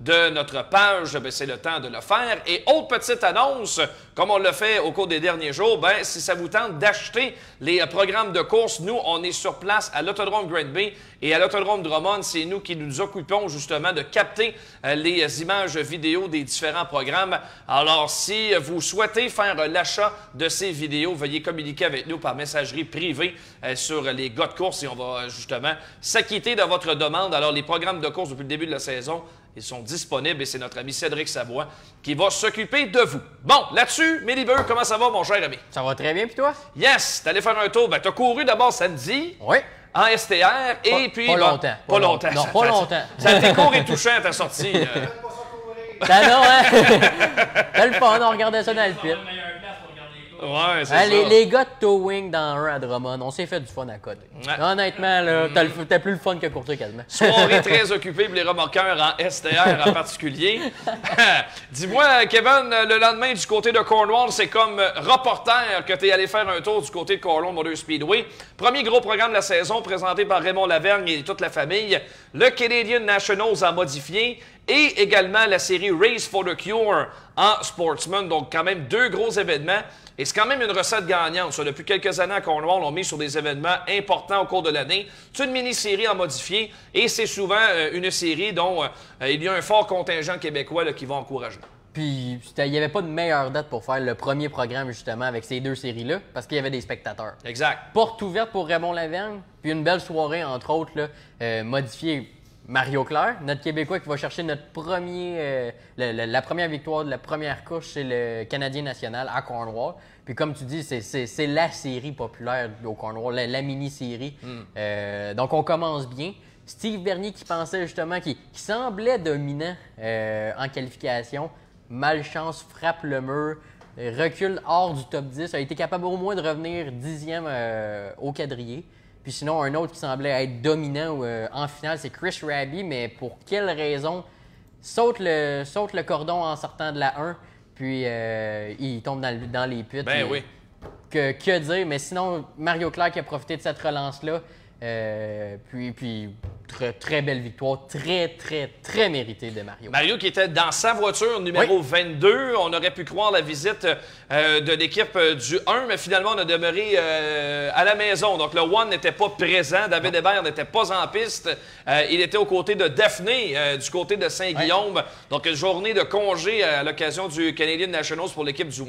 de notre page, c'est le temps de le faire. Et autre petite annonce, comme on l'a fait au cours des derniers jours, si ça vous tente d'acheter les programmes de course, nous, on est sur place à l'Autodrome Granby et à l'Autodrome Drummond. C'est nous qui nous occupons justement de capter les images vidéo des différents programmes. Alors, si vous souhaitez faire l'achat de ces vidéos, veuillez communiquer avec nous par messagerie privée sur les gars de course et on va justement s'acquitter de votre demande. Alors, les programmes de course depuis le début de la saison, ils sont disponibles et c'est notre ami Cédric Savoie qui va s'occuper de vous. Bon, là-dessus, Mélibeur, comment ça va, mon cher ami? Ça va très bien, puis toi? Yes! T'es allé faire un tour. T'as couru d'abord samedi. Oui. En STR et puis... Pas longtemps. Pas longtemps. Non, pas longtemps. Ça a été court et touchant, ta sortie. Ça non, hein? T'as le fun, on regardait ça dans le pit. Ouais, c'est Hein, ça. les gars de towing dans un à Drummond, on s'est fait du fun à côté. Ouais. Honnêtement, là, t'as plus le fun que courser quasiment. Soirée très occupée pour les remorqueurs en STR en particulier. Dis-moi, Kevin, le lendemain du côté de Cornwall, c'est comme reporter que tu es allé faire un tour du côté de Cornwall Motor Speedway. Premier gros programme de la saison présenté par Raymond Lavergne et toute la famille. Le Canadian Nationals en modifié et également la série Race for the Cure en Sportsman. Donc, quand même, deux gros événements. Et c'est quand même une recette gagnante. Ça. Depuis quelques années à Cornwall, on met sur des événements importants au cours de l'année. C'est une mini-série en modifié et c'est souvent une série dont il y a un fort contingent québécois là, qui va encourager. Puis, il n'y avait pas de meilleure date pour faire le premier programme, justement, avec ces deux séries-là, parce qu'il y avait des spectateurs. Exact. Porte ouverte pour Raymond Lavergne, puis une belle soirée, entre autres, là, modifiée. Mario Claire, notre Québécois qui va chercher notre la première victoire de la première couche chez le Canadien national à Cornwall. Puis comme tu dis, c'est la série populaire au Cornwall, la mini-série. Donc on commence bien. Steve Bernier qui pensait justement, qui semblait dominant en qualification. Malchance, frappe le mur, recule hors du top 10, a été capable au moins de revenir 10e au quadrillé. Puis sinon, un autre qui semblait être dominant en finale, c'est Chris Raby, mais pour quelle raison? Saute le cordon en sortant de la 1, puis il tombe dans les putes. Ben oui. Que dire? Mais sinon, Mario Claire qui a profité de cette relance-là, puis très belle victoire, très méritée de Mario. Mario qui était dans sa voiture numéro 22. On aurait pu croire la visite de l'équipe du 1, mais finalement, on a demeuré à la maison. Donc, le 1 n'était pas présent. David Hébert n'était pas en piste. Il était aux côtés de Daphné, du côté de Saint-Guillaume. Ouais. Donc, une journée de congé à l'occasion du Canadian Nationals pour l'équipe du 1.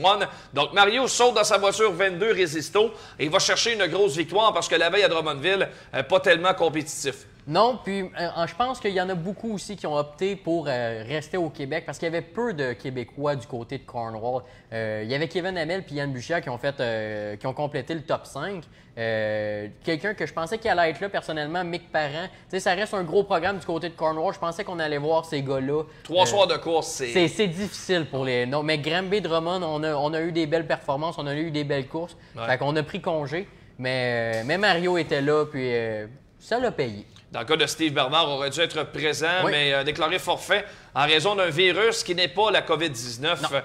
Donc, Mario saute dans sa voiture 22 Résisto et il va chercher une grosse victoire parce que la veille à Drummondville, pas tellement compétitif. Non, puis je pense qu'il y en a beaucoup aussi qui ont opté pour rester au Québec parce qu'il y avait peu de Québécois du côté de Cornwall. Il y avait Kevin Hamel puis Yann Buchière qui ont complété le top 5. Quelqu'un que je pensais qu'il allait être là personnellement, Mick Parent. Tu sais, ça reste un gros programme du côté de Cornwall. Je pensais qu'on allait voir ces gars-là. 3 soirs de course, c'est difficile pour les... Non, mais Granby Drummond, on a eu des belles performances, on a eu des belles courses. Ouais. Fait qu'on a pris congé. Mais Mario était là, puis ça l'a payé. Dans le cas de Steve Bernard, aurait dû être présent, mais déclaré forfait en raison d'un virus qui n'est pas la COVID-19.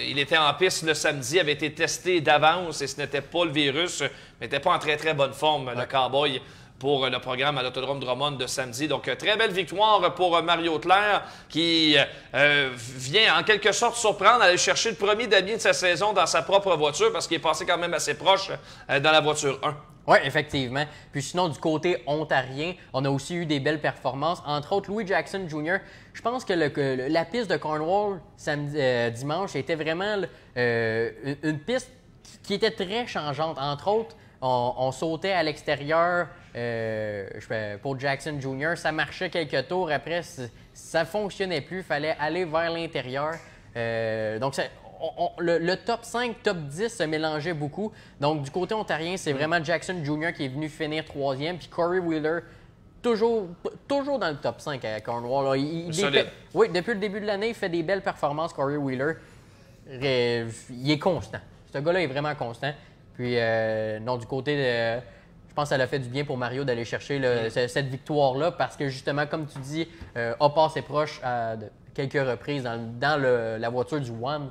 Il était en piste le samedi, avait été testé d'avance et ce n'était pas le virus, mais n'était pas en très bonne forme, le cowboy, pour le programme à l'Autodrome Drummond de samedi. Donc, très belle victoire pour Mario Claire qui vient en quelque sorte surprendre, aller chercher le premier damier de sa saison dans sa propre voiture parce qu'il est passé quand même assez proche dans la voiture 1. Oui, effectivement. Puis sinon, du côté ontarien, on a aussi eu des belles performances. Entre autres, Louis Jackson Jr. Je pense que la piste de Cornwall dimanche était vraiment une piste qui était très changeante. Entre autres, on sautait à l'extérieur pour Jackson Jr. Ça marchait quelques tours. Après, ça ne fonctionnait plus. Il fallait aller vers l'intérieur. Donc, le top 5, top 10 se mélangeait beaucoup. Donc, du côté ontarien, c'est vraiment Jackson Jr. qui est venu finir 3e. Puis Corey Wheeler, toujours dans le top 5 à Cornwall. Là. Solide. Oui, depuis le début de l'année, il fait des belles performances, Corey Wheeler. Il est constant. Ce gars-là est vraiment constant. Puis, non, du côté de... Je pense que ça l'a fait du bien pour Mario d'aller chercher cette victoire-là parce que, justement, comme tu dis, a passé proche à quelques reprises dans la voiture du One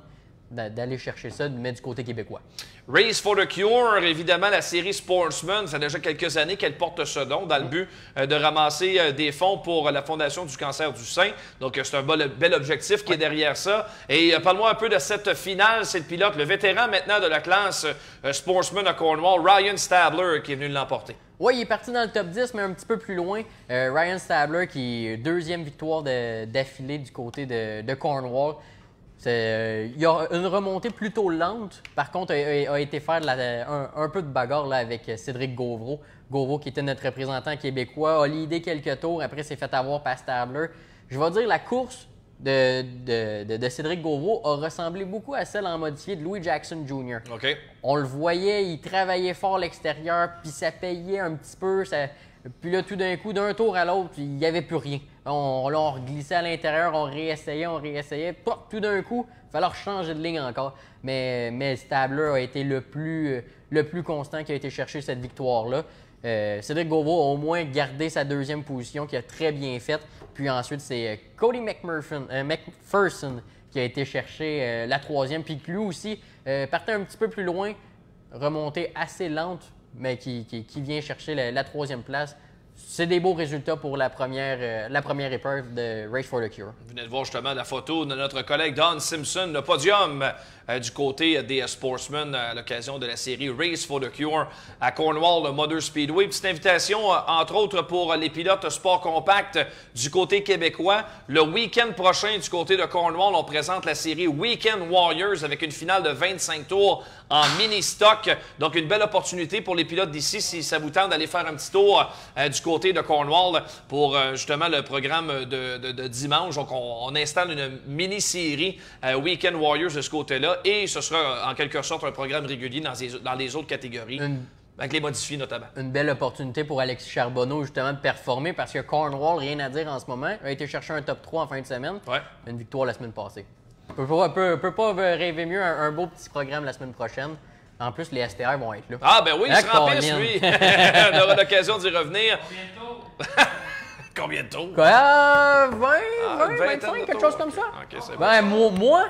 d'aller chercher ça, mais du côté québécois. Race for the Cure, évidemment, la série Sportsman, ça fait déjà quelques années qu'elle porte ce nom dans le but de ramasser des fonds pour la Fondation du cancer du sein. Donc, c'est un bel objectif qui est derrière ça. Et parle-moi un peu de cette finale. C'est le pilote, le vétéran maintenant de la classe Sportsman à Cornwall, Ryan Stabler, qui est venu l'emporter. Oui, il est parti dans le top 10, mais un petit peu plus loin. Ryan Stabler, qui est deuxième victoire d'affilée du côté de Cornwall. Il y a une remontée plutôt lente. Par contre, a été faire un peu de bagarre là, avec Cédric Gauvreau. Gauvreau, qui était notre représentant québécois, a leadé quelques tours. Après, s'est fait avoir par Stabler. Je vais dire, la course de Cédric Gauvreau a ressemblé beaucoup à celle en modifié de Louis Jackson Jr. OK. On le voyait, il travaillait fort à l'extérieur, puis ça payait un petit peu. Puis là, tout d'un coup, d'un tour à l'autre, il n'y avait plus rien. On reglissait à l'intérieur, on réessayait. Tout d'un coup, il fallait changer de ligne encore. Mais Stabler a été le plus constant qui a été chercher cette victoire-là. Cédric Gauvreau a au moins gardé sa deuxième position, qui a très bien fait. Puis ensuite, c'est Cody McPherson qui a été chercher la troisième. Puis lui aussi partait un petit peu plus loin, remontée assez lente, mais qui vient chercher la troisième place. C'est des beaux résultats pour la première épreuve de Race for the Cure. Vous venez de voir justement la photo de notre collègue Don Simpson, le podium du côté des Sportsmen à l'occasion de la série Race for the Cure à Cornwall, le Motor Speedway. Petite invitation, entre autres, pour les pilotes sport compact du côté québécois. Le week-end prochain, du côté de Cornwall, on présente la série Weekend Warriors avec une finale de 25 tours en mini-stock. Donc, une belle opportunité pour les pilotes d'ici, si ça vous tente d'aller faire un petit tour du côté de Cornwall pour justement le programme de dimanche. Donc, on installe une mini-série Weekend Warriors de ce côté-là et ce sera en quelque sorte un programme régulier dans les autres catégories. Avec les modifiés notamment. Une belle opportunité pour Alexis Charbonneau justement de performer parce que Cornwall, rien à dire en ce moment, a été chercher un top 3 en fin de semaine. Ouais. Une victoire la semaine passée. Peut pas rêver mieux un beau petit programme la semaine prochaine. En plus, les STR vont être là. Ah ben oui, il sera en piste, lui. On aura l'occasion d'y revenir. Combien de tours? Quoi? 25, quelque chose comme ça? OK, c'est bon. Moi?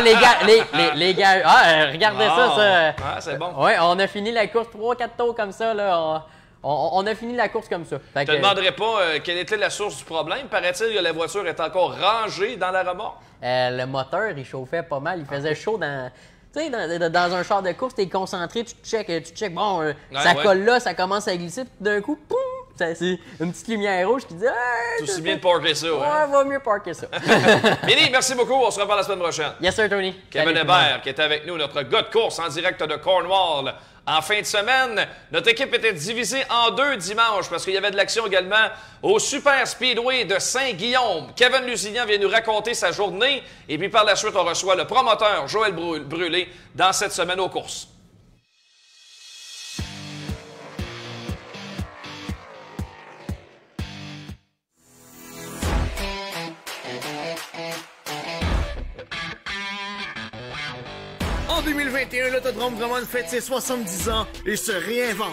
Les gars. Ah, regardez ça. Ah, c'est bon. Ouais, on a fini la course 3-4 tours comme ça, là. On a fini la course comme ça. Je te demanderai pas quelle était la source du problème. Paraît-il que la voiture est encore rangée dans la remorque? Le moteur, il chauffait pas mal. Il faisait chaud dans... Tu sais, dans un char de course, t'es concentré, tu check, bon, ça colle là, ça commence à glisser, puis d'un coup, poum! C'est une petite lumière rouge qui dit « C'est aussi bien de parker ça, ouais, va mieux parker ça. » Mini, merci beaucoup. On se reparle la semaine prochaine. Yes, sir, Tony. Kevin Hébert, qui était avec nous, notre gars de course en direct de Cornwall. En fin de semaine, notre équipe était divisée en deux dimanche parce qu'il y avait de l'action également au Super Speedway de Saint-Guillaume. Kevin Lusignan vient nous raconter sa journée et puis par la suite, on reçoit le promoteur Joël Brûlé dans cette semaine aux courses. En 2021, l'Autodrome Drummond fête ses 70 ans et se réinvente.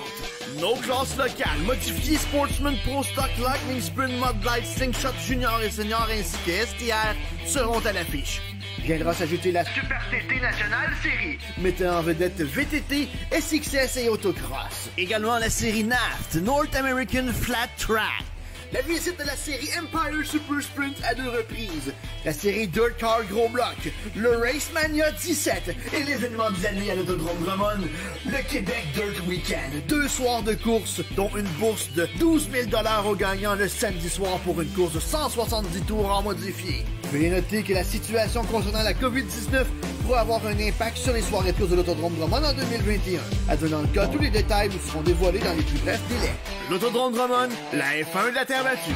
Nos classes locales, modifiées Sportsman Pro Stock, Lightning Sprint, Mud Light, Slingshot Junior et Senior ainsi que STR seront à l'affiche. Viendra s'ajouter la Super TT Nationale Série, mettant en vedette VTT, SXS et Autocross. Également la série NAFT, North American Flat Track. La visite de la série Empire Super Sprint à 2 reprises, la série Dirt Car Gros Bloc, le Race Mania 17 et l'événement de l'année à l'Autodrome Drummond, le Québec Dirt Weekend. 2 soirs de course, dont une bourse de 12 000 $ aux gagnants le samedi soir pour une course de 170 tours en modifié. Veuillez noter que la situation concernant la COVID-19 pourrait avoir un impact sur les soirées courses de l'Autodrome Drummond en 2021. Advenant le cas, tous les détails vous seront dévoilés dans les plus brefs délais. L'Autodrome Drummond, la F1 de la Terre battue.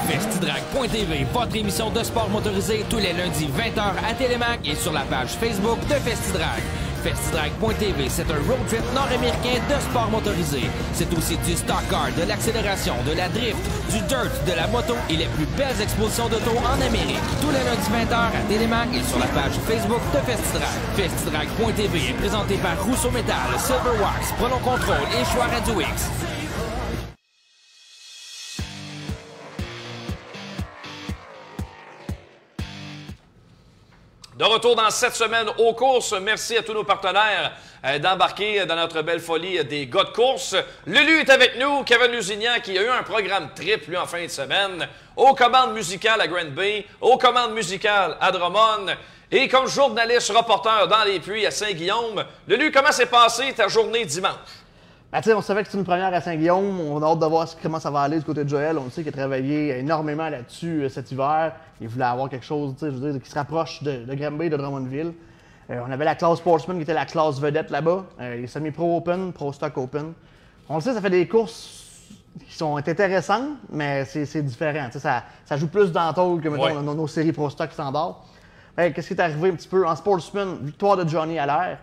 Festidrag.tv, votre émission de sport motorisé tous les lundis 20h à Télémac et sur la page Facebook de Festidrag. FestiDrag.tv, c'est un road trip nord-américain de sport motorisé. C'est aussi du stock car, de l'accélération, de la drift, du dirt, de la moto et les plus belles expositions d'auto en Amérique. Tous les lundis 20h à Télémac et sur la page Facebook de FestiDrag. FestiDrag.tv est présenté par Rousseau Metal, Silverwax, Prono Control et Choix Radio X. De retour dans cette semaine aux courses. Merci à tous nos partenaires d'embarquer dans notre belle folie des gars de course. Lulu est avec nous, Kevin Lusignan qui a eu un programme triple lui, en fin de semaine, aux commandes musicales à Grand Bay, aux commandes musicales à Drummond et comme journaliste reporter dans les puits à Saint-Guillaume. Lulu, comment s'est passée ta journée dimanche? Ben, on savait que c'est une première à Saint-Guillaume. On a hâte de voir comment ça va aller du côté de Joël. On sait qu'il a travaillé énormément là-dessus cet hiver. Il voulait avoir quelque chose je veux dire, qui se rapproche de Granby et de Drummondville. On avait la classe Sportsman qui était la classe vedette là-bas. Les semi-pro Open, Pro Stock Open. On le sait, ça fait des courses qui sont intéressantes, mais c'est différent. Ça joue plus dans le tôle que mettons, nos séries Pro Stock standard. Qu'est-ce qui est arrivé un petit peu en Sportsman? Victoire de Johnny Allaire.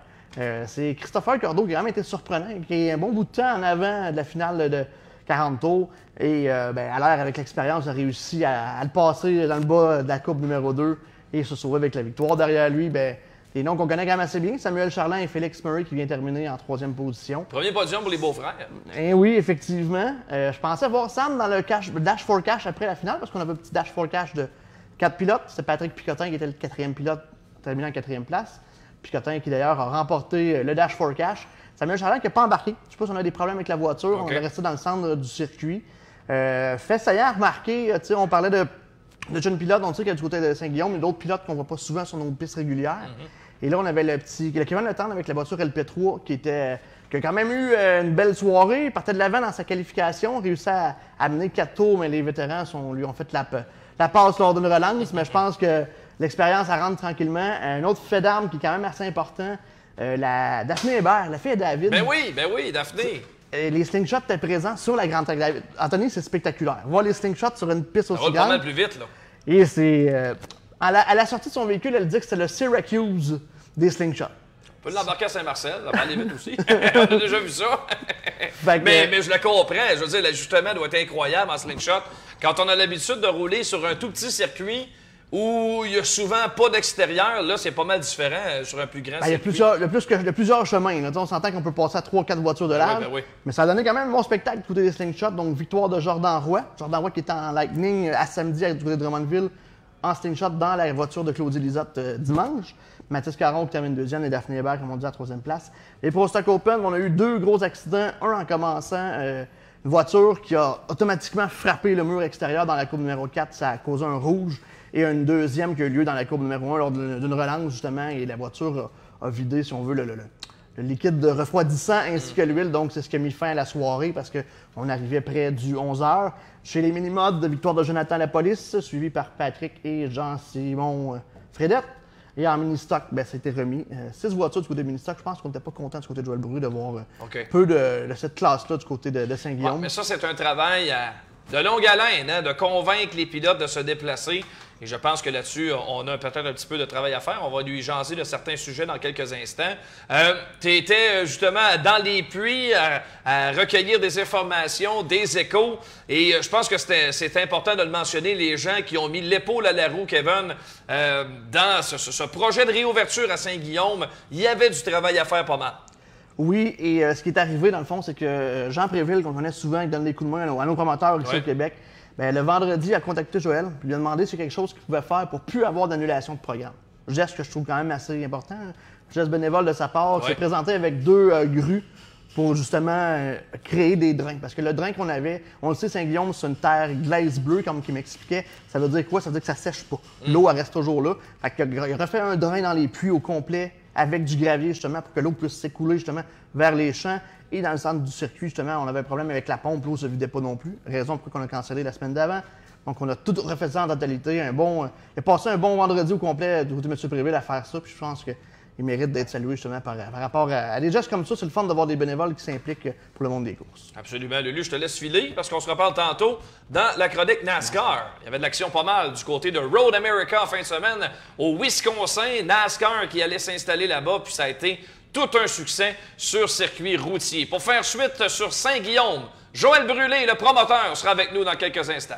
C'est Christopher Cordeau qui a vraiment été surprenant, qui est un bon bout de temps en avant de la finale de 40 tours. Et Allaire, avec l'expérience, a réussi à le passer dans le bas de la coupe numéro 2 et se sauver avec la victoire. Derrière lui, des noms qu'on connaît quand même assez bien, Samuel Charland et Félix Murray qui vient terminer en 3e position. Premier podium pour les beaux-frères. Eh oui, effectivement. Je pensais voir Sam dans le Dash for Cash après la finale parce qu'on avait un petit Dash for Cash de 4 pilotes. C'est Patrick Picotin qui était le 4e pilote, terminé en 4e place. Picotin qui d'ailleurs a remporté le Dash for Cash. Samuel Charland qui n'a pas embarqué. Je ne sais pas si on a des problèmes avec la voiture. Okay. On est resté dans le centre du circuit. Fait saillant remarquer, on parlait de jeunes pilotes, on sait qu'il y a du côté de Saint-Guillaume, mais d'autres pilotes qu'on ne voit pas souvent sur nos pistes régulières. Et là, on avait le Kevin Letendre avec la voiture LP3 qui a quand même eu une belle soirée. Il partait de l'avant dans sa qualification, réussi à amener 4 tours, mais les vétérans lui ont fait la passe lors d'une relance. Mais je pense que l'expérience, elle rentre tranquillement. Un autre fait d'armes qui est quand même assez important, la Daphné Hébert, la fille de David. Ben oui, Daphné. Les slingshots étaient présents sur la Grande Track David. Anthony, c'est spectaculaire. Voir les slingshots sur une piste aussi grande. Ça roule pas mal plus vite, là. Et c'est... à la sortie de son véhicule, elle dit que c'est le Syracuse des slingshots. On peut l'embarquer à Saint-Marcel, ça va aller vite aussi. On a déjà vu ça. mais je le comprends. Je veux dire, l'ajustement doit être incroyable en slingshot. Quand on a l'habitude de rouler sur un tout petit circuit où il n'y a souvent pas d'extérieur, là, c'est pas mal différent sur un plus grand circuit. Il y a plusieurs chemins. Là. On s'entend qu'on peut passer à 3-4 voitures de large. Mais ça a donné quand même un bon spectacle du côté des slingshots. Donc, victoire de Jordan Roy. Jordan Roy qui était en Lightning à samedi du côté de Drummondville en slingshot dans la voiture de Claudie Lisotte dimanche. Mathis Caron qui termine 2e et Daphné Hébert, comme on dit, à 3e place. Les Pro Stock Open, on a eu 2 gros accidents. Un en commençant, une voiture qui a automatiquement frappé le mur extérieur dans la courbe numéro 4. Ça a causé un rouge. Et une deuxième qui a eu lieu dans la courbe numéro 1 lors d'une relance, justement, et la voiture a vidé, si on veut, le liquide de refroidissant ainsi que l'huile. Donc, c'est ce qui a mis fin à la soirée parce qu'on arrivait près du 11h. Chez les mini-modes, victoire de Jonathan Lapolice, suivi par Patrick et Jean-Simon Fredette. Et en mini-stock, c'était remis. 6 voitures du côté de mini-stock. Je pense qu'on n'était pas content du côté de Joël Bru de voir peu de cette classe-là du côté de Saint-Guillaume. Ouais, mais ça, c'est un travail de longue haleine, de convaincre les pilotes de se déplacer. Et je pense que là-dessus, on a peut-être un petit peu de travail à faire. On va lui jaser de certains sujets dans quelques instants. Tu étais justement dans les puits à recueillir des informations, des échos. Et je pense que c'est important de le mentionner, les gens qui ont mis l'épaule à la roue, Kevin, dans ce projet de réouverture à Saint-Guillaume. Il y avait du travail à faire pas mal. Oui, et ce qui est arrivé, dans le fond, c'est que Jean Préville, qu'on connaît souvent, qui donne des coups de main à nos promoteurs ici au Québec, le vendredi, il a contacté Joël, puis lui a demandé si c'est quelque chose qu'il pouvait faire pour plus avoir d'annulation de programme. Geste que je trouve quand même assez important. Geste bénévole de sa part, qui s'est présenté avec 2 grues pour justement créer des drains. Parce que le drain qu'on avait, on le sait, Saint-Guillaume, c'est une terre glace bleue, comme il m'expliquait. Ça veut dire quoi? Ça veut dire que ça sèche pas. L'eau, elle reste toujours là. Fait qu'il a refait un drain dans les puits au complet avec du gravier, justement, pour que l'eau puisse s'écouler, justement, vers les champs. Et dans le centre du circuit, justement, on avait un problème avec la pompe, l'eau ne se vidait pas non plus. Raison pour laquelle on a cancellé la semaine d'avant. Donc, on a tout refait ça en totalité. Il a passé un bon vendredi au complet du côté de M. Préville à faire ça. Puis je pense qu'il il mérite d'être salué justement par rapport à des gestes comme ça. C'est le fun d'avoir des bénévoles qui s'impliquent pour le monde des courses. Absolument. Lulu, je te laisse filer parce qu'on se reparle tantôt dans la chronique NASCAR. Il y avait de l'action pas mal du côté de Road America en fin de semaine au Wisconsin. NASCAR qui allait s'installer là-bas, puis ça a été tout un succès sur circuit routier. Pour faire suite sur Saint-Guillaume, Joël Brûlé, le promoteur, sera avec nous dans quelques instants.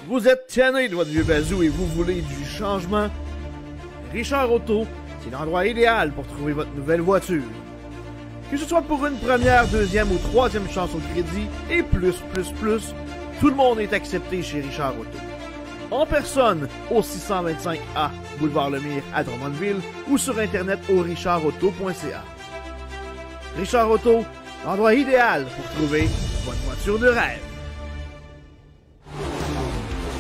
Vous êtes tanné de votre vieux bazou et vous voulez du changement? Richard Auto, c'est l'endroit idéal pour trouver votre nouvelle voiture. Que ce soit pour une première, deuxième ou troisième chance au crédit et plus, tout le monde est accepté chez Richard Auto. En personne au 625A Boulevard Lemire à Drummondville ou sur internet au richardauto.ca. Richard Auto, l'endroit idéal pour trouver votre voiture de rêve.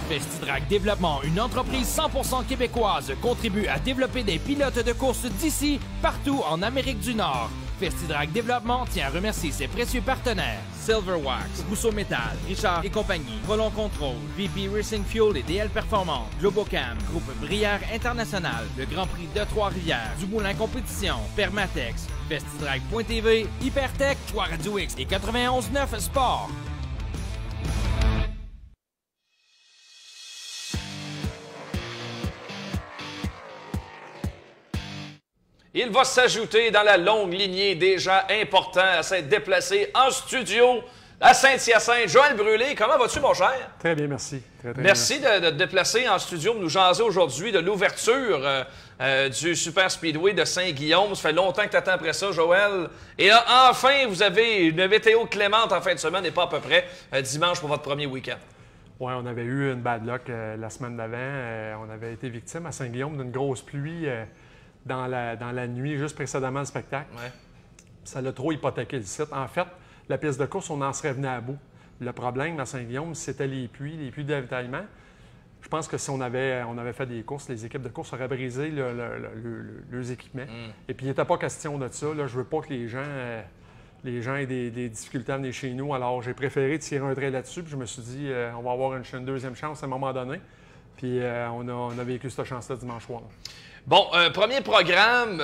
Festidrag Développement, une entreprise 100% québécoise, contribue à développer des pilotes de course d'ici, partout en Amérique du Nord. Festidrag Développement tient à remercier ses précieux partenaires. Silverwax, Rousseau Métal, Richard et compagnie, Prolon Control, VP Racing Fuel et DL Performance, Globocam, Groupe Brière International, le Grand Prix de Trois-Rivières, Dumoulin Compétition, Permatex, Festidrag.tv, Hypertech, Choix Radio X et 91.9 Sport. Il va s'ajouter dans la longue lignée des gens importants à s'être déplacés en studio à Saint-Hyacinthe. Joël Brûlé, comment vas-tu, mon cher? Très bien, merci. Merci de te déplacer en studio, de nous jaser aujourd'hui de l'ouverture du Super Speedway de Saint-Guillaume. Ça fait longtemps que tu attends après ça, Joël. Et là, enfin, vous avez une météo clémente en fin de semaine et pas à peu près dimanche pour votre premier week-end. Oui, on avait eu une bad luck la semaine d'avant. On avait été victime à Saint-Guillaume d'une grosse pluie dans la nuit, juste précédemment le spectacle. Ouais. Ça l'a trop hypothéqué le site. En fait, la piste de course, on en serait venu à bout. Le problème à Saint-Guillaume, c'était les puits d'avitaillement. Je pense que si on avait fait des courses, les équipes de course auraient brisé leurs équipements. Et puis, il n'était pas question de ça. Là, je veux pas que les gens aient des difficultés à venir chez nous. Alors, j'ai préféré tirer un trait là-dessus. Puis, je me suis dit, on va avoir une deuxième chance à un moment donné. Puis, on a vécu cette chance-là dimanche soir. Bon, premier programme,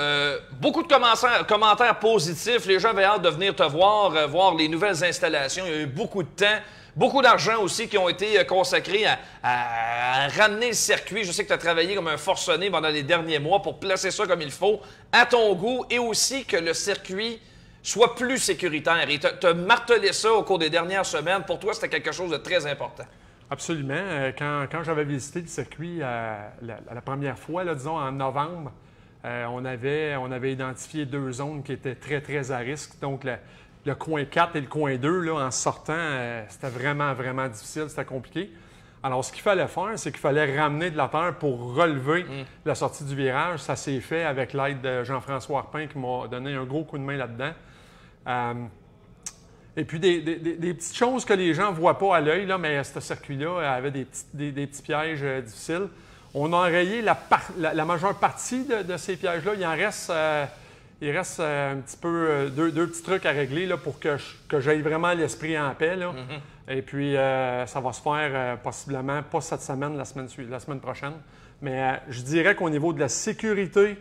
beaucoup de commentaires positifs. Les gens avaient hâte de venir te voir, voir les nouvelles installations. Il y a eu beaucoup de temps, beaucoup d'argent aussi qui ont été consacrés à ramener le circuit. Je sais que tu as travaillé comme un forcené pendant les derniers mois pour placer ça comme il faut, à ton goût, et aussi que le circuit soit plus sécuritaire. Et tu as martelé ça au cours des dernières semaines. Pour toi, c'était quelque chose de très important. Absolument. Quand j'avais visité le circuit la première fois, là, disons en novembre, on avait identifié deux zones qui étaient très, très à risque. Donc, le coin 4 et le coin 2, là, en sortant, c'était vraiment, vraiment difficile, c'était compliqué. Alors, ce qu'il fallait faire, c'est qu'il fallait ramener de la terre pour relever la sortie du virage. Ça s'est fait avec l'aide de Jean-François Arpin qui m'a donné un gros coup de main là-dedans. Et puis, des petites choses que les gens ne voient pas à l'œil, mais ce circuit-là avait des petits pièges difficiles. On a enrayé la majeure partie de ces pièges-là. Il reste un petit peu deux petits trucs à régler là, pour que j'aille vraiment l'esprit en paix. Là. Et puis, ça va se faire possiblement, pas cette semaine, la semaine prochaine. Mais je dirais qu'au niveau de la sécurité,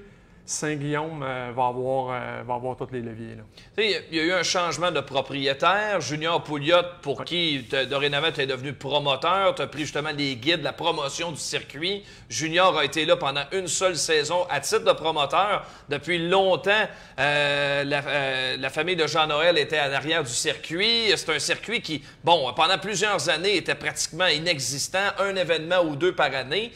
Saint-Guillaume va avoir tous les leviers. Il y a eu un changement de propriétaire. Junior Pouliot, pour qui dorénavant tu es devenu promoteur, tu as pris justement les guides, la promotion du circuit. Junior a été là pendant une seule saison à titre de promoteur. Depuis longtemps, la famille de Jean-Noël était en arrière du circuit. C'est un circuit qui, pendant plusieurs années, était pratiquement inexistant, un événement ou deux par année.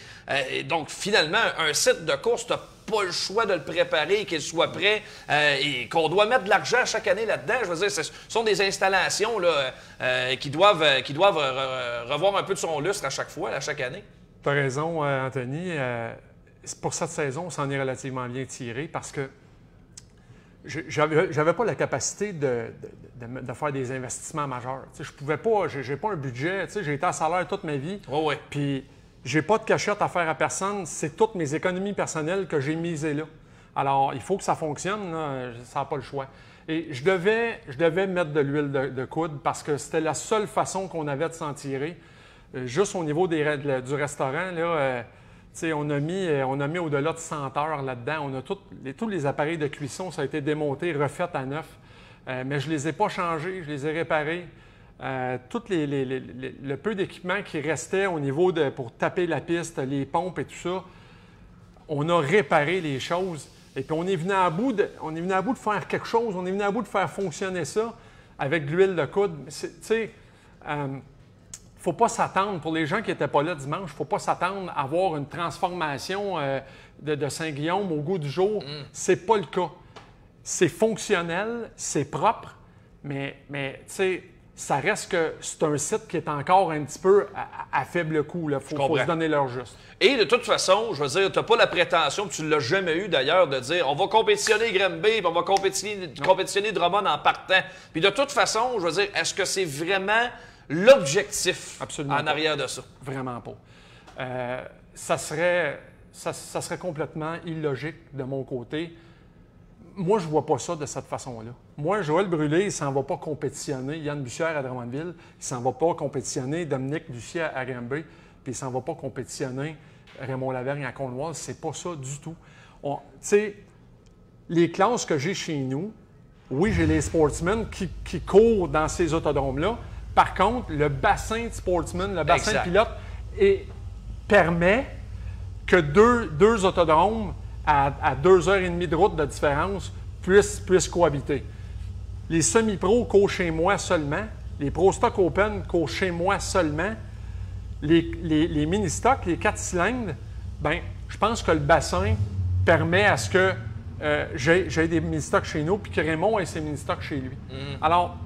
Et donc, finalement, un site de course, tu pas le choix de le préparer, qu'il soit prêt et qu'on doit mettre de l'argent chaque année là-dedans. Je veux dire, ce sont des installations là, qui doivent revoir un peu de son lustre à chaque fois, à chaque année. Tu as raison, Anthony. Pour cette saison, on s'en est relativement bien tiré parce que j'avais pas la capacité de faire des investissements majeurs. T'sais, je pouvais pas, j'ai pas un budget. J'ai été à salaire toute ma vie. Oh oui. Puis j'ai pas de cachette à faire à personne. C'est toutes mes économies personnelles que j'ai misées là. Alors, il faut que ça fonctionne. Là, ça n'a pas le choix. Et je devais mettre de l'huile de coude parce que c'était la seule façon qu'on avait de s'en tirer. Juste au niveau du restaurant, là, on a mis au-delà de 100 heures là-dedans. On a tous les appareils de cuisson, ça a été démonté, refait à neuf. Mais je ne les ai pas changés, je les ai réparés. Le peu d'équipement qui restait au niveau pour taper la piste, les pompes et tout ça, on a réparé les choses. Et puis on est venu à bout de faire quelque chose, on est venu à bout de faire fonctionner ça avec de l'huile de coude. Faut pas s'attendre, pour les gens qui n'étaient pas là dimanche, il ne faut pas s'attendre à avoir une transformation de Saint-Guillaume au goût du jour. C'est pas le cas. C'est fonctionnel, c'est propre, mais tu sais, ça reste que c'est un site qui est encore un petit peu à faible coût. Il faut se donner leur juste. Et de toute façon, je veux dire, tu n'as pas la prétention, tu ne l'as jamais eu d'ailleurs, de dire on va compétitionner Granby, puis on va compétitionner Drummond en partant. Puis de toute façon, je veux dire, est-ce que c'est vraiment l'objectif en arrière de ça? Vraiment pas. Ça serait complètement illogique de mon côté. Moi, je ne vois pas ça de cette façon-là. Moi, Joël Brûlé, il ne s'en va pas compétitionner Yann Bussière à Drummondville, il ne s'en va pas compétitionner Dominique Ducier à Granby, puis il ne s'en va pas compétitionner Raymond Lavergne à Cornwall. C'est pas ça du tout. Tu sais, les classes que j'ai chez nous, oui, j'ai les sportsmen qui courent dans ces autodromes-là. Par contre, le bassin de sportsmen, le bassin de pilote permet que deux autodromes à 2h30 de route de différence puissent cohabiter. Les semi-pros courent chez moi seulement. Les Pro Stock Open courent chez moi seulement. Les mini-stocks, les 4 cylindres, bien, je pense que le bassin permet à ce que j'ai des mini-stocks chez nous puis que Raymond ait ses mini-stocks chez lui. Alors,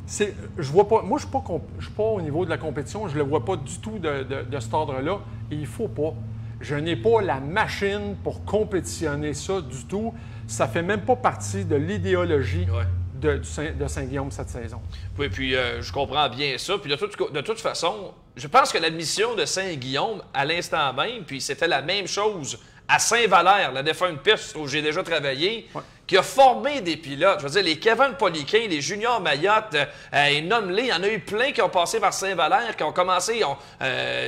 je vois pas. Moi, je ne suis pas au niveau de la compétition. Je ne le vois pas du tout de cet ordre-là. Et il ne faut pas. Je n'ai pas la machine pour compétitionner ça du tout. Ça ne fait même pas partie de l'idéologie de Saint-Guillaume cette saison. Oui, puis je comprends bien ça. Puis de toute façon, je pense que la mission de Saint-Guillaume, à l'instant même, puis c'était la même chose à Saint-Valère, la défunte piste où j'ai déjà travaillé, qui a formé des pilotes. Je veux dire, les Kevin Poliquin, les Junior Mayotte, et nomme-les, il y en a eu plein qui ont passé par Saint-Valère, qui ont commencé,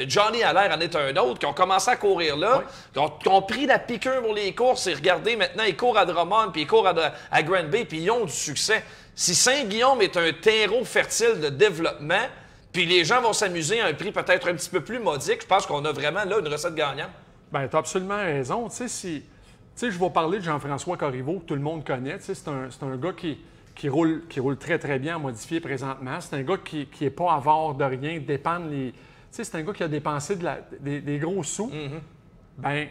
Johnny Allaire en est un autre, qui ont commencé à courir là, qui ont pris la piqûre pour les courses, et regardez, maintenant, ils courent à Drummond, puis ils courent à Granby, puis ils ont du succès. Si Saint-Guillaume est un terreau fertile de développement, puis les gens vont s'amuser à un prix peut-être un petit peu plus modique, je pense qu'on a vraiment là une recette gagnante. Bien, tu as absolument raison. Tu sais, je vais parler de Jean-François Corriveau, que tout le monde connaît. Tu sais, c'est un gars qui roule très, très bien en modifié présentement. C'est un gars qui n'est pas avare de rien, dépense les... Tu sais, c'est un gars qui a dépensé des gros sous. Bien,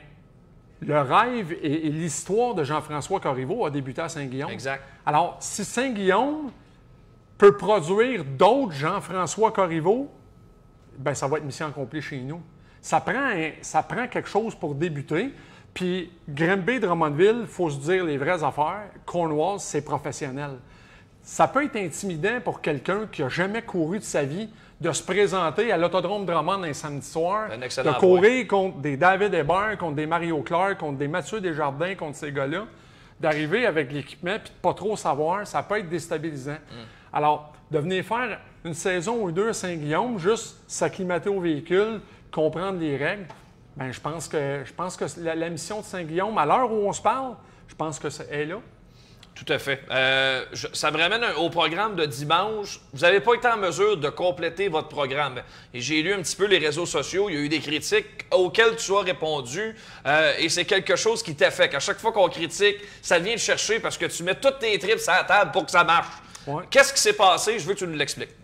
le rêve et l'histoire de Jean-François Corriveau a débuté à Saint-Guillaume. Exact. Alors, si Saint-Guillaume peut produire d'autres Jean-François Corriveau, bien, ça va être mission accomplie chez nous. Ça prend quelque chose pour débuter. Puis Granby, Drummondville, il faut se dire les vraies affaires. Cornwall, c'est professionnel. Ça peut être intimidant pour quelqu'un qui n'a jamais couru de sa vie de se présenter à l'Autodrome Drummond un samedi soir, de courir contre des David Hébert, contre des Mario Clark, contre des Mathieu Desjardins, contre ces gars-là, d'arriver avec l'équipement puis de pas trop savoir, ça peut être déstabilisant. Alors, de venir faire une saison ou deux à Saint-Guillaume, juste s'acclimater au véhicule, comprendre les règles, bien, je pense que la mission de Saint-Guillaume, à l'heure où on se parle, je pense que c'est là. Tout à fait. Ça me ramène au programme de dimanche. Vous n'avez pas été en mesure de compléter votre programme. Et j'ai lu un petit peu les réseaux sociaux. Il y a eu des critiques auxquelles tu as répondu. Et c'est quelque chose qui t'affecte. À chaque fois qu'on critique, ça vient te chercher parce que tu mets toutes tes tripes sur la table pour que ça marche. Qu'est-ce qui s'est passé? Je veux que tu nous l'expliques.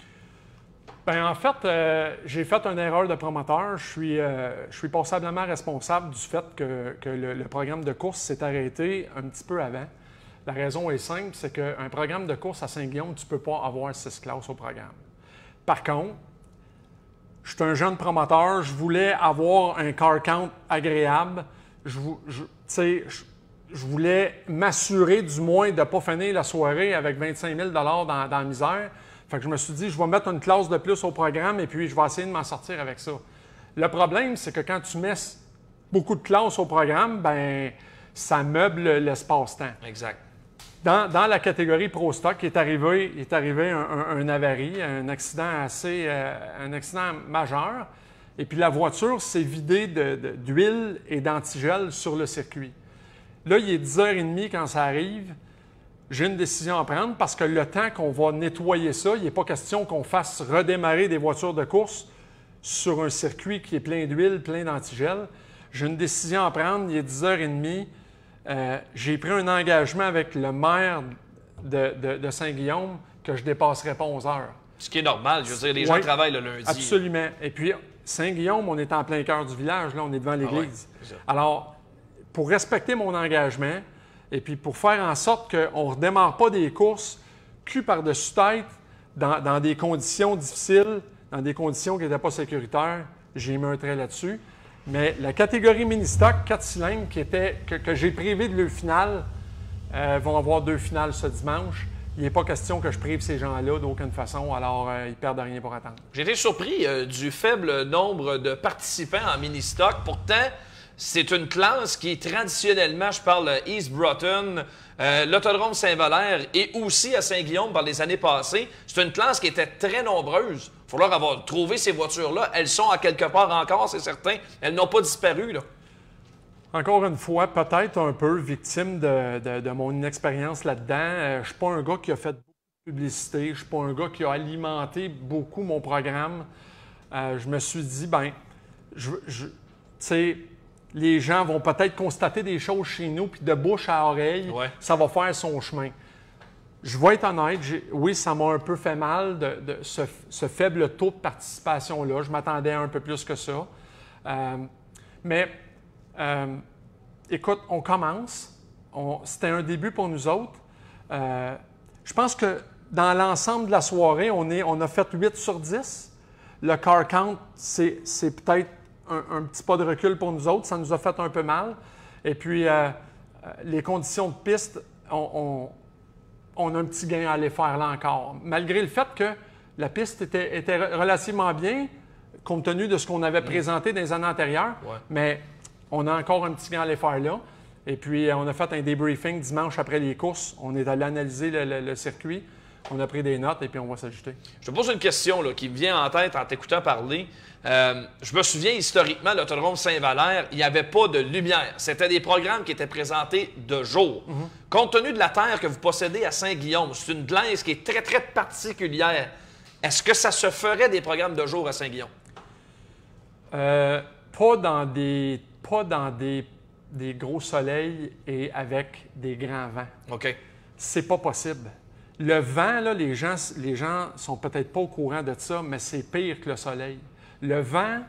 Bien, en fait, j'ai fait une erreur de promoteur. Je suis passablement responsable du fait que le programme de course s'est arrêté un petit peu avant. La raison est simple, c'est qu'un programme de course à Saint-Guillaume, tu ne peux pas avoir 6 classes au programme. Par contre, je suis un jeune promoteur, je voulais avoir un car count agréable. Je voulais m'assurer du moins de ne pas finir la soirée avec 25 000 dans la misère. Fait que je me suis dit, je vais mettre une classe de plus au programme et puis je vais essayer de m'en sortir avec ça. Le problème, c'est que quand tu mets beaucoup de classes au programme, ben ça meuble l'espace-temps. Exact. Dans la catégorie Pro Stock, il est arrivé un avarie, un accident majeur. Et puis la voiture s'est vidée d'huile et d'antigel sur le circuit. Là, il est 10h30 quand ça arrive. J'ai une décision à prendre parce que le temps qu'on va nettoyer ça, il n'est pas question qu'on fasse redémarrer des voitures de course sur un circuit qui est plein d'huile, plein d'antigel. J'ai une décision à prendre, il est 10h30. J'ai pris un engagement avec le maire de Saint-Guillaume que je ne dépasserai pas 11 heures. Ce qui est normal, je veux dire, les gens travaillent le lundi. Absolument. Et puis, Saint-Guillaume, on est en plein cœur du village, là, on est devant l'église. Ah ouais, alors, pour respecter mon engagement, et puis pour faire en sorte qu'on ne redémarre pas des courses cul par-dessus tête dans des conditions difficiles, dans des conditions qui n'étaient pas sécuritaires, j'ai mis un trait là-dessus. Mais la catégorie mini-stock 4 cylindres que j'ai privé de leur finale vont avoir 2 finales ce dimanche. Il n'est pas question que je prive ces gens-là d'aucune façon, alors ils ne perdent rien pour attendre. J'ai été surpris du faible nombre de participants en mini-stock. Pourtant, c'est une classe qui est traditionnellement, je parle East Broughton, l'Autodrome Saint-Valère et aussi à Saint-Guillaume par les années passées. C'est une classe qui était très nombreuse. Il va falloir avoir trouvé ces voitures-là. Elles sont à quelque part encore, c'est certain. Elles n'ont pas disparu, là. Encore une fois, peut-être un peu victime de mon inexpérience là-dedans. Je ne suis pas un gars qui a fait beaucoup de publicité. Je ne suis pas un gars qui a alimenté beaucoup mon programme. Je me suis dit, ben, tu sais, les gens vont peut-être constater des choses chez nous, puis de bouche à oreille, ça va faire son chemin. Je vais être honnête, oui, ça m'a un peu fait mal de ce faible taux de participation-là. Je m'attendais à un peu plus que ça. Écoute, on commence. C'était un début pour nous autres. Je pense que dans l'ensemble de la soirée, on a fait 8 sur 10. Le car count, c'est peut-être un petit pas de recul pour nous autres. Ça nous a fait un peu mal. Et puis, les conditions de piste, on a un petit gain à aller faire là encore. Malgré le fait que la piste était relativement bien, compte tenu de ce qu'on avait présenté dans les années antérieures. Ouais. Mais on a encore un petit gain à aller faire là. Et puis, on a fait un débriefing dimanche après les courses. On est allé analyser le circuit. On a pris des notes et puis on va s'ajuster. Je te pose une question là, qui me vient en tête en t'écoutant parler. Je me souviens, historiquement, l'Autodrome Saint-Valère, il n'y avait pas de lumière. C'était des programmes qui étaient présentés de jour. Compte tenu de la terre que vous possédez à Saint-Guillaume, c'est une glace qui est très, très particulière. Est-ce que ça se ferait des programmes de jour à Saint-Guillaume? Pas dans des gros soleils et avec des grands vents. OK. C'est pas possible. Le vent, là, les gens sont peut-être pas au courant de ça, mais c'est pire que le soleil. Le vent,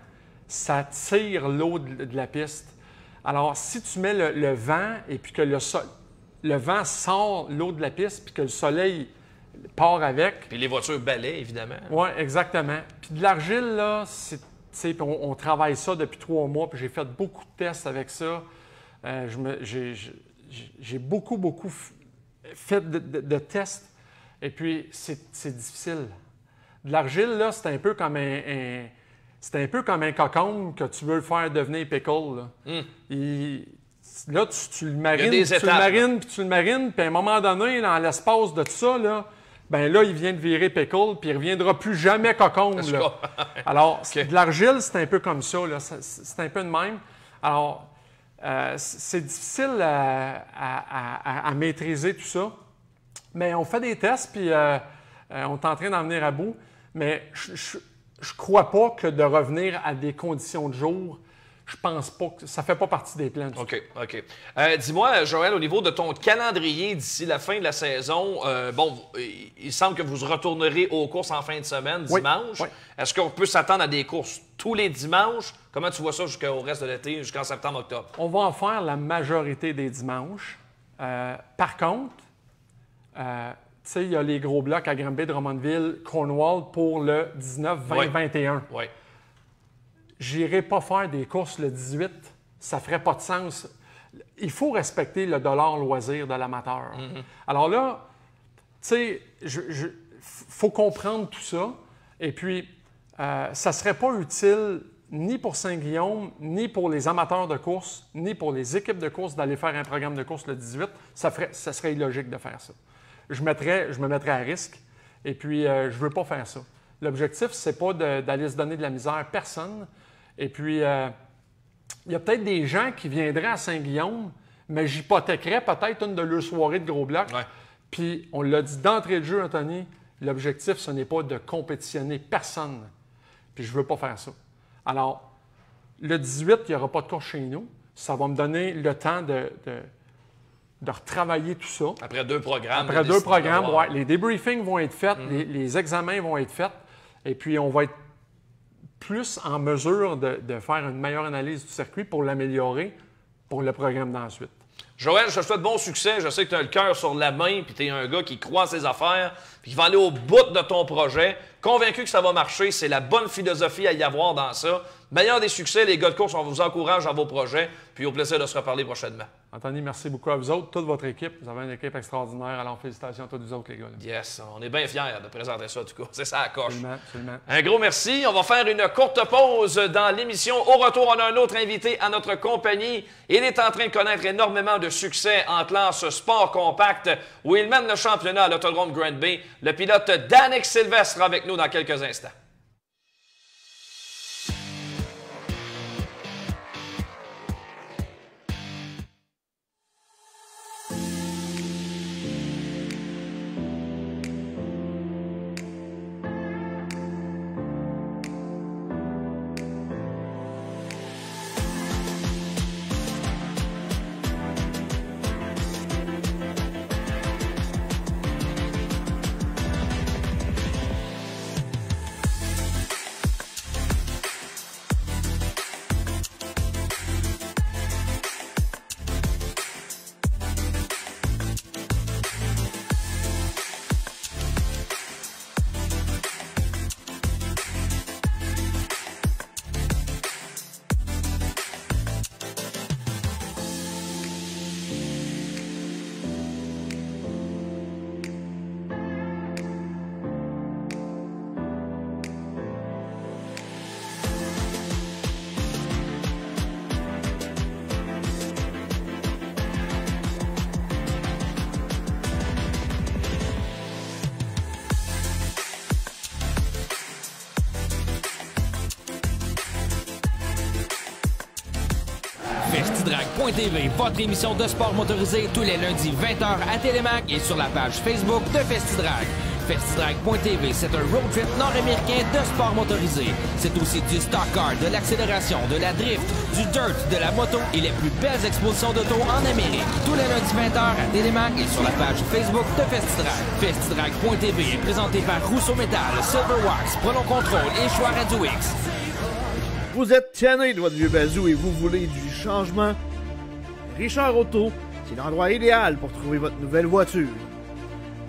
ça tire l'eau de la piste. Alors, si tu mets le vent et puis que le vent sort l'eau de la piste puis que le soleil part avec... Puis les voitures balaient, évidemment. Oui, exactement. Puis de l'argile, là, on travaille ça depuis 3 mois, puis j'ai fait beaucoup de tests avec ça. J'ai beaucoup fait de tests. Et puis, c'est difficile. De l'argile, là, c'est un peu comme un cocon que tu veux le faire devenir pickle. Là, là tu le marines, puis à un moment donné, dans l'espace de tout ça, là, ben là, il vient de virer pickle, puis il ne reviendra plus jamais cocon. Là. Alors, de l'argile, c'est un peu comme ça. C'est un peu de même. Alors, c'est difficile à maîtriser tout ça. Mais on fait des tests, puis on est en train d'en venir à bout. Mais je ne crois pas que de revenir à des conditions de jour je pense pas que ça fait pas partie des plans. OK. Dis-moi, Joël, au niveau de ton calendrier d'ici la fin de la saison, il semble que vous retournerez aux courses en fin de semaine, dimanche. Oui. Est-ce qu'on peut s'attendre à des courses tous les dimanches? Comment tu vois ça jusqu'au reste de l'été, jusqu'en septembre-octobre? On va en faire la majorité des dimanches. Par contre, tu sais, il y a les gros blocs à Granby, Drummondville, Cornwall pour le 19, 20, 21. Oui. J'irai pas faire des courses le 18. Ça ferait pas de sens. Il faut respecter le dollar loisir de l'amateur. Alors là, tu sais, faut comprendre tout ça. Et puis, ça serait pas utile ni pour Saint-Guillaume, ni pour les amateurs de course, ni pour les équipes de course d'aller faire un programme de course le 18. Ça serait illogique de faire ça. Je me mettrais à risque. Et puis, je veux pas faire ça. L'objectif, c'est pas d'aller se donner de la misère à personne. Et puis, il y a peut-être des gens qui viendraient à Saint-Guillaume, mais j'hypothèquerais peut-être une de leurs soirées de gros blocs. Ouais. Puis, on l'a dit d'entrée de jeu, Anthony, l'objectif, ce n'est pas de compétitionner personne. Puis, je ne veux pas faire ça. Alors, le 18, il n'y aura pas de course chez nous. Ça va me donner le temps de retravailler tout ça. Après 2 programmes. Après 2 programmes, ouais, les débriefings vont être faits, les examens vont être faits. Et puis, on va être plus en mesure de faire une meilleure analyse du circuit pour l'améliorer pour le programme d'ensuite. Joël, je te souhaite bon succès. Je sais que tu as le cœur sur la main, puis tu es un gars qui croit en ses affaires, puis qui va aller au bout de ton projet. Convaincu que ça va marcher, c'est la bonne philosophie à y avoir dans ça. Meilleur des succès, les gars de course, on vous encourage dans vos projets, puis au plaisir de se reparler prochainement. Anthony, merci beaucoup à vous autres, toute votre équipe. Vous avez une équipe extraordinaire, alors félicitations à tous vous autres, les gars. Là. Yes, on est bien fiers de présenter ça, en tout cas. C'est ça, la coche. Absolument. Un gros merci. On va faire une courte pause dans l'émission. Au retour, on a un autre invité à notre compagnie. Il est en train de connaître énormément de succès en classe sport compact, où il mène le championnat à l'Autodrome Granby. Le pilote Danick Sylvestre sera avec nous dans quelques instants. FestiDrag.tv, votre émission de sport motorisé tous les lundis 20h à Télémac et sur la page Facebook de FestiDrag. FestiDrag.tv, c'est un road trip nord-américain de sport motorisé. C'est aussi du stock car, de l'accélération, de la drift, du dirt, de la moto et les plus belles expositions d'auto en Amérique. Tous les lundis 20h à Télémac et sur la page Facebook de FestiDrag. FestiDrag.tv est présenté par Rousseau Metal, Silverwax, Prono Control et Choix Radio X. Vous êtes tanné de votre vieux bazou et vous voulez du changement? Richard Auto, c'est l'endroit idéal pour trouver votre nouvelle voiture.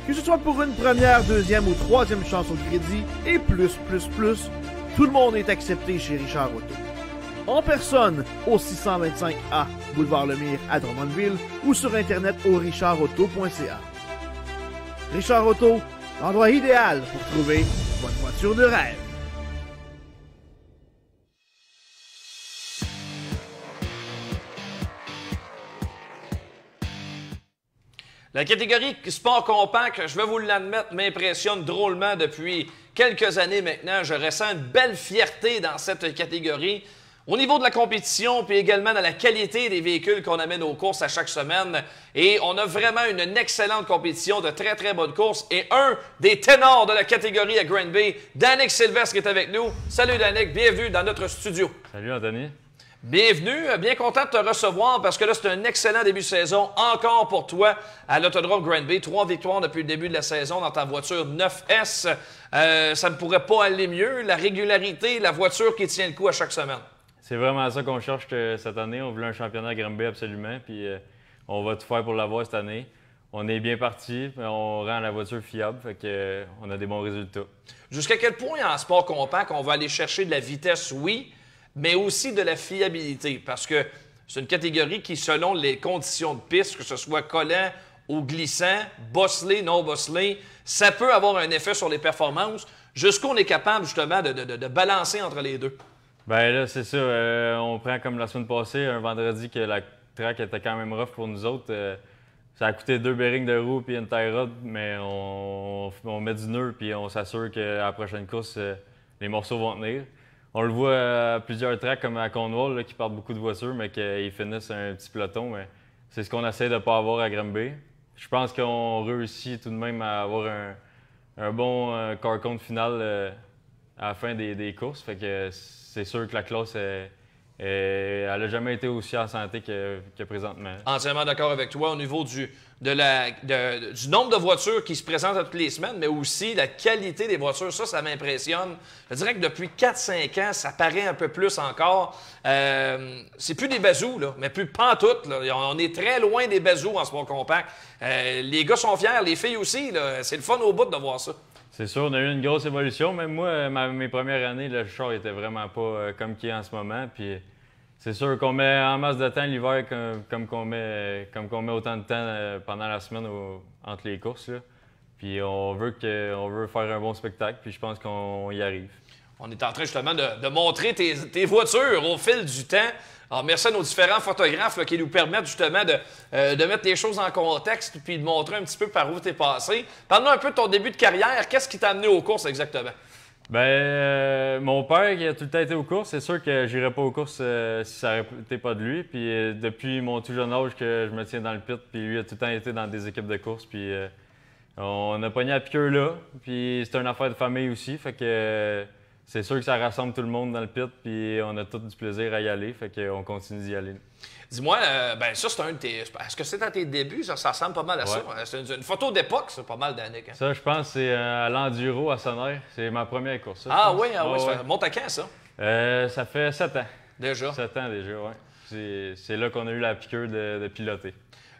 Que ce soit pour une première, deuxième ou troisième chance au crédit et plus, tout le monde est accepté chez Richard Auto. En personne au 625A Boulevard Lemire à Drummondville ou sur internet au richardauto.ca. Richard Auto, l'endroit idéal pour trouver votre voiture de rêve. La catégorie sport compact, je vais vous l'admettre, m'impressionne drôlement depuis quelques années maintenant. Je ressens une belle fierté dans cette catégorie. Au niveau de la compétition, puis également dans la qualité des véhicules qu'on amène aux courses à chaque semaine. Et on a vraiment une excellente compétition, de très, très bonnes courses. Et un des ténors de la catégorie à Granby, Danick Sylvestre est avec nous. Salut Danick, bienvenue dans notre studio. Salut Anthony. Bienvenue, bien content de te recevoir parce que là, c'est un excellent début de saison encore pour toi à l'Autodrome Granby. 3 victoires depuis le début de la saison dans ta voiture 9S. Ça ne pourrait pas aller mieux. La régularité, la voiture qui tient le coup à chaque semaine. C'est vraiment ça qu'on cherche cette année. On voulait un championnat à Granby absolument, puis on va tout faire pour l'avoir cette année. On est bien parti, on rend la voiture fiable, fait que, on a des bons résultats. Jusqu'à quel point en sport compact on va aller chercher de la vitesse, oui, mais aussi de la fiabilité? Parce que c'est une catégorie qui, selon les conditions de piste, que ce soit collant ou glissant, bosselé, non bosselé, ça peut avoir un effet sur les performances. Jusqu'où on est capable justement de balancer entre les deux? Bien là, c'est ça. On prend comme la semaine passée, un vendredi que la track était quand même rough pour nous autres. Ça a coûté 2 bearings de roue puis une tie rod, mais on met du nœud puis on s'assure qu'à la prochaine course, les morceaux vont tenir. On le voit à plusieurs tracks comme à Cornwall là, qui partent beaucoup de voitures, mais qu'ils finissent un petit peloton. Mais c'est ce qu'on essaie de ne pas avoir à Granby. Je pense qu'on réussit tout de même à avoir un bon car count final à la fin des courses. Fait que c'est sûr que la classe elle n'a jamais été aussi en santé que présentement. Entièrement d'accord avec toi au niveau du nombre de voitures qui se présentent à toutes les semaines, mais aussi la qualité des voitures. Ça m'impressionne. Je dirais que depuis 4-5 ans, ça paraît un peu plus encore. C'est plus des bazous, là, mais plus pantoute. Là. On est très loin des bazous en sport compact. Les gars sont fiers, les filles aussi. C'est le fun au bout de voir ça. C'est sûr, on a eu une grosse évolution. Même moi, mes premières années, le char était vraiment pas comme qu'il est en ce moment. Puis c'est sûr qu'on met en masse de temps l'hiver comme qu'on met autant de temps pendant la semaine entre les courses. Là. Puis on veut faire un bon spectacle, puis je pense qu'on y arrive. On est en train justement de montrer tes voitures au fil du temps. Alors, merci à nos différents photographes là, qui nous permettent justement de mettre les choses en contexte puis de montrer un petit peu par où tu es passé. Parle-nous un peu de ton début de carrière. Qu'est-ce qui t'a amené aux courses exactement? Bien, mon père qui a tout le temps été aux courses. C'est sûr que je n'irais pas aux courses si ça n'était pas de lui. Puis depuis mon tout jeune âge que je me tiens dans le pit, puis lui a tout le temps été dans des équipes de courses. Puis on a pogné la piqûre là. Puis c'est une affaire de famille aussi. Fait que c'est sûr que ça rassemble tout le monde dans le pit, puis on a tous du plaisir à y aller, fait qu'on continue d'y aller. Dis-moi, ça c'est un de tes... Est-ce que c'est à tes débuts? Ça ressemble pas mal à ça. C'est une photo d'époque, c'est pas mal d'années. Hein? Ça, je pense, c'est à l'Enduro à Sonner. C'est ma première course. Ça, oui. Monte à quand, ça? Ça fait 7 ans. Déjà? 7 ans déjà, oui. C'est là qu'on a eu la piqûre de piloter.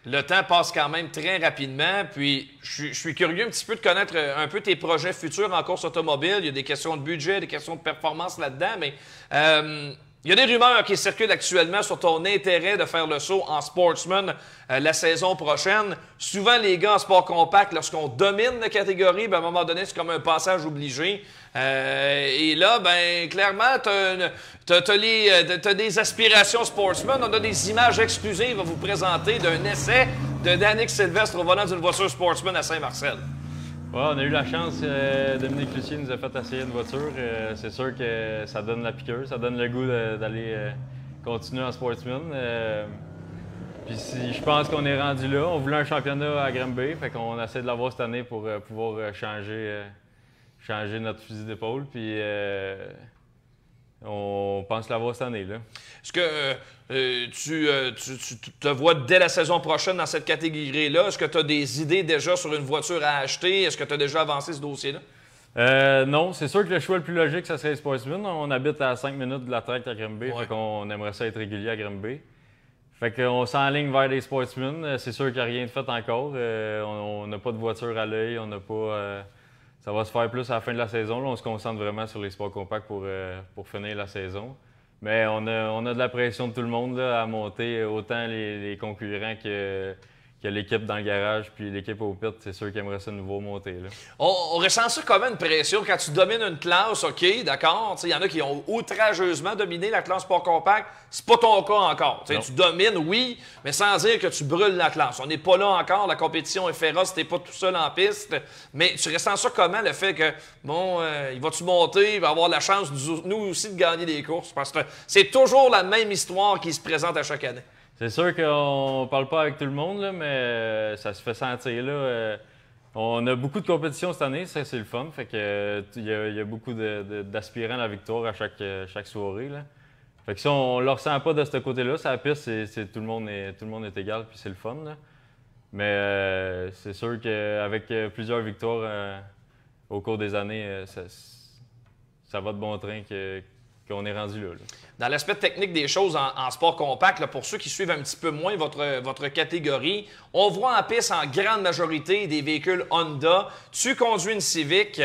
Le temps passe quand même très rapidement, puis je suis curieux un petit peu de connaître un peu tes projets futurs en course automobile. Il y a des questions de budget, des questions de performance là-dedans, mais il y a des rumeurs qui circulent actuellement sur ton intérêt de faire le saut en sportsman la saison prochaine. Souvent, les gars en sport compact, lorsqu'on domine la catégorie, à un moment donné, c'est comme un passage obligé. Et là, clairement, t'as des aspirations sportsman. On a des images exclusives à vous présenter d'un essai de Danick Sylvestre au volant d'une voiture sportsman à Saint-Marcel. Ouais, on a eu la chance, Dominique Lucier nous a fait essayer une voiture. C'est sûr que ça donne la piqûre, ça donne le goût d'aller continuer en sportsman. Puis je pense qu'on est rendu là. On voulait un championnat à Granby, fait qu'on essaie de l'avoir cette année pour pouvoir changer notre fusil d'épaule. Puis on pense l'avoir cette année. Est-ce que tu te vois dès la saison prochaine dans cette catégorie-là? Est-ce que tu as des idées déjà sur une voiture à acheter? Est-ce que tu as déjà avancé ce dossier-là? Non, c'est sûr que le choix le plus logique, ça serait les Sportsman. On habite à 5 minutes de la track à Granby, fait qu'on aimerait ça être régulier à Granby. Fait qu'on s'enligne vers les Sportsman. C'est sûr qu'il n'y a rien de fait encore. On n'a pas de voiture à l'œil, on n'a pas... Ça va se faire plus à la fin de la saison. Là, on se concentre vraiment sur les sports compacts pour finir la saison. Mais on a de la pression de tout le monde là, à monter, autant les concurrents que l'équipe dans le garage, puis l'équipe au pit, c'est sûr qu'ils aimeraient ça nouveau monter. Là. On ressent ça comme une pression quand tu domines une classe, OK, d'accord? Il y en a qui ont outrageusement dominé la classe sport compact. C'est pas ton cas encore. Tu domines, oui, mais sans dire que tu brûles la classe. On n'est pas là encore, la compétition est féroce, t'es pas tout seul en piste. Mais tu ressens ça comment, le fait que, il va-tu monter, il va avoir la chance, nous aussi, de gagner des courses? Parce que c'est toujours la même histoire qui se présente à chaque année. C'est sûr qu'on parle pas avec tout le monde, là, mais ça se fait sentir. Là, on a beaucoup de compétitions cette année, ça c'est le fun. Fait que il y a beaucoup d'aspirants à la victoire à chaque soirée. Là. Fait que si on ne le ressent pas de ce côté-là, sur la piste, tout le monde est égal, puis c'est le fun. Là. Mais c'est sûr qu'avec plusieurs victoires au cours des années, ça va de bon train qu'on est rendu là. Dans l'aspect technique des choses en sport compact, là, pour ceux qui suivent un petit peu moins votre catégorie, on voit en piste en grande majorité des véhicules Honda. Tu conduis une Civic,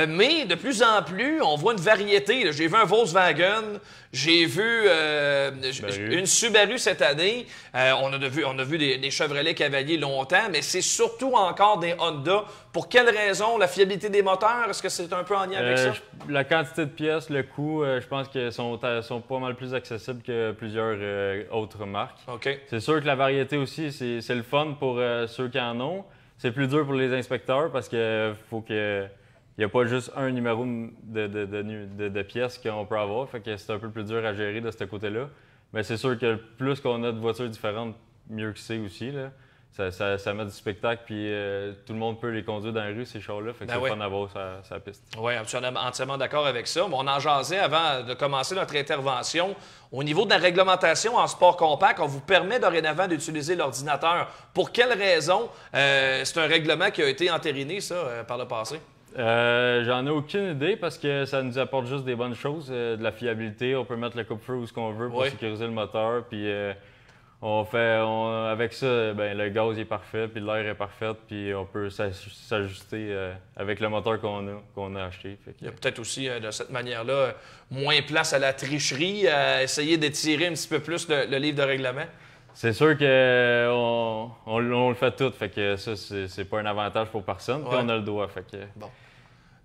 mais de plus en plus, on voit une variété. J'ai vu un Volkswagen, j'ai vu une Subaru cette année. On a vu des Chevrolet Cavalier longtemps, mais c'est surtout encore des Honda. Pour quelle raison? La fiabilité des moteurs, est-ce que c'est un peu en lien avec ça? La quantité de pièces, le coût, je pense qu'ils sont pas mal plus accessibles que plusieurs autres marques. Okay. C'est sûr que la variété aussi, c'est le fun pour ceux qui en ont. C'est plus dur pour les inspecteurs parce qu'il faut qu'il n'y a pas juste un numéro de pièces qu'on peut avoir. Fait que c'est un peu plus dur à gérer de ce côté-là. Mais c'est sûr que plus qu'on a de voitures différentes, mieux que c'est aussi. Là. Ça met du spectacle, puis tout le monde peut les conduire dans la rue, ces chars-là. Fait que c'est fun d'avoir sa piste. Oui, absolument, entièrement d'accord avec ça. Mais on en jasait avant de commencer notre intervention. Au niveau de la réglementation en sport compact, on vous permet dorénavant d'utiliser l'ordinateur. Pour quelle raison? C'est un règlement qui a été entériné, ça, par le passé? J'en ai aucune idée parce que ça nous apporte juste des bonnes choses. De la fiabilité, on peut mettre le coupe-feu où ce qu'on veut pour sécuriser le moteur. Puis avec ça, le gaz est parfait, puis l'air est parfait, puis on peut s'ajuster avec le moteur qu'on a acheté. Il y a peut-être aussi, de cette manière-là, moins place à la tricherie, à essayer d'étirer un petit peu plus le livre de règlement? C'est sûr qu'on le fait tout, fait que ça, c'est pas un avantage pour personne, puis on a le droit. Fait que... Bon.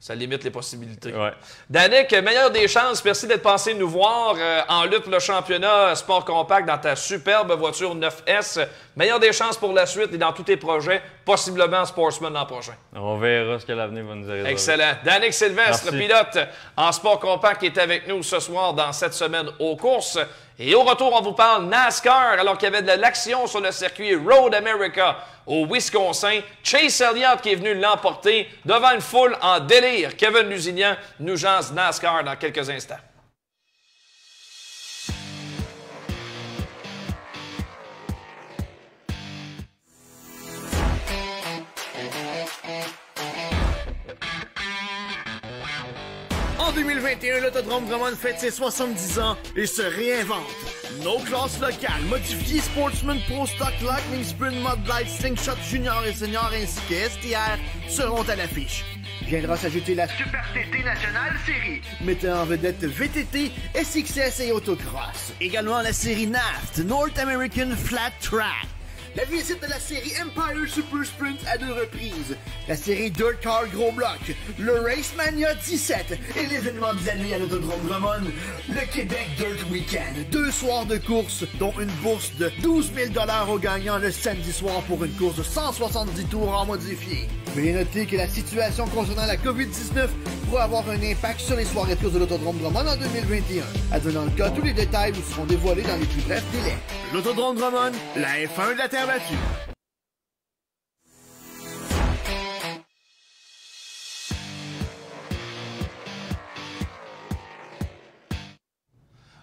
Ça limite les possibilités. Ouais. Danick, meilleure des chances. Merci d'être passé nous voir en lutte pour le championnat sport compact dans ta superbe voiture 9S. Meilleure des chances pour la suite et dans tous tes projets, possiblement Sportsman l'an prochain. On verra ce que l'avenir va nous réserver. Excellent. Danick Sylvestre, pilote en sport compact, qui est avec nous ce soir dans cette semaine aux courses. Et au retour, on vous parle NASCAR, alors qu'il y avait de l'action sur le circuit Road America au Wisconsin. Chase Elliott qui est venu l'emporter devant une foule en délire. Kevin Lusignan nous jase NASCAR dans quelques instants. En 2021, l'Autodrome Drummond fête ses 70 ans et se réinvente. Nos classes locales, modifiées Sportsman Pro Stock, Lightning Sprint, Mud Light, Slingshot Junior et Senior ainsi que STR seront à l'affiche. Viendra s'ajouter la Super TT Nationale Série, mettant en vedette VTT, SXS et Autocross. Également la série NAFT, North American Flat Track. La visite de la série Empire Super Sprint à 2 reprises, la série Dirt Car Gros Bloc, le Race Mania 17 et l'événement de l'année à l'Autodrome Drummond, le Québec Dirt Weekend. 2 soirs de course, dont une bourse de 12 000 $ aux gagnants le samedi soir pour une course de 170 tours en modifié. Veuillez noter que la situation concernant la COVID-19 pourrait avoir un impact sur les soirées de course de l'Autodrome Drummond en 2021. Advenant le cas, tous les détails vous seront dévoilés dans les plus brefs délais. L'Autodrome Drummond, la F1 de la Terre battue.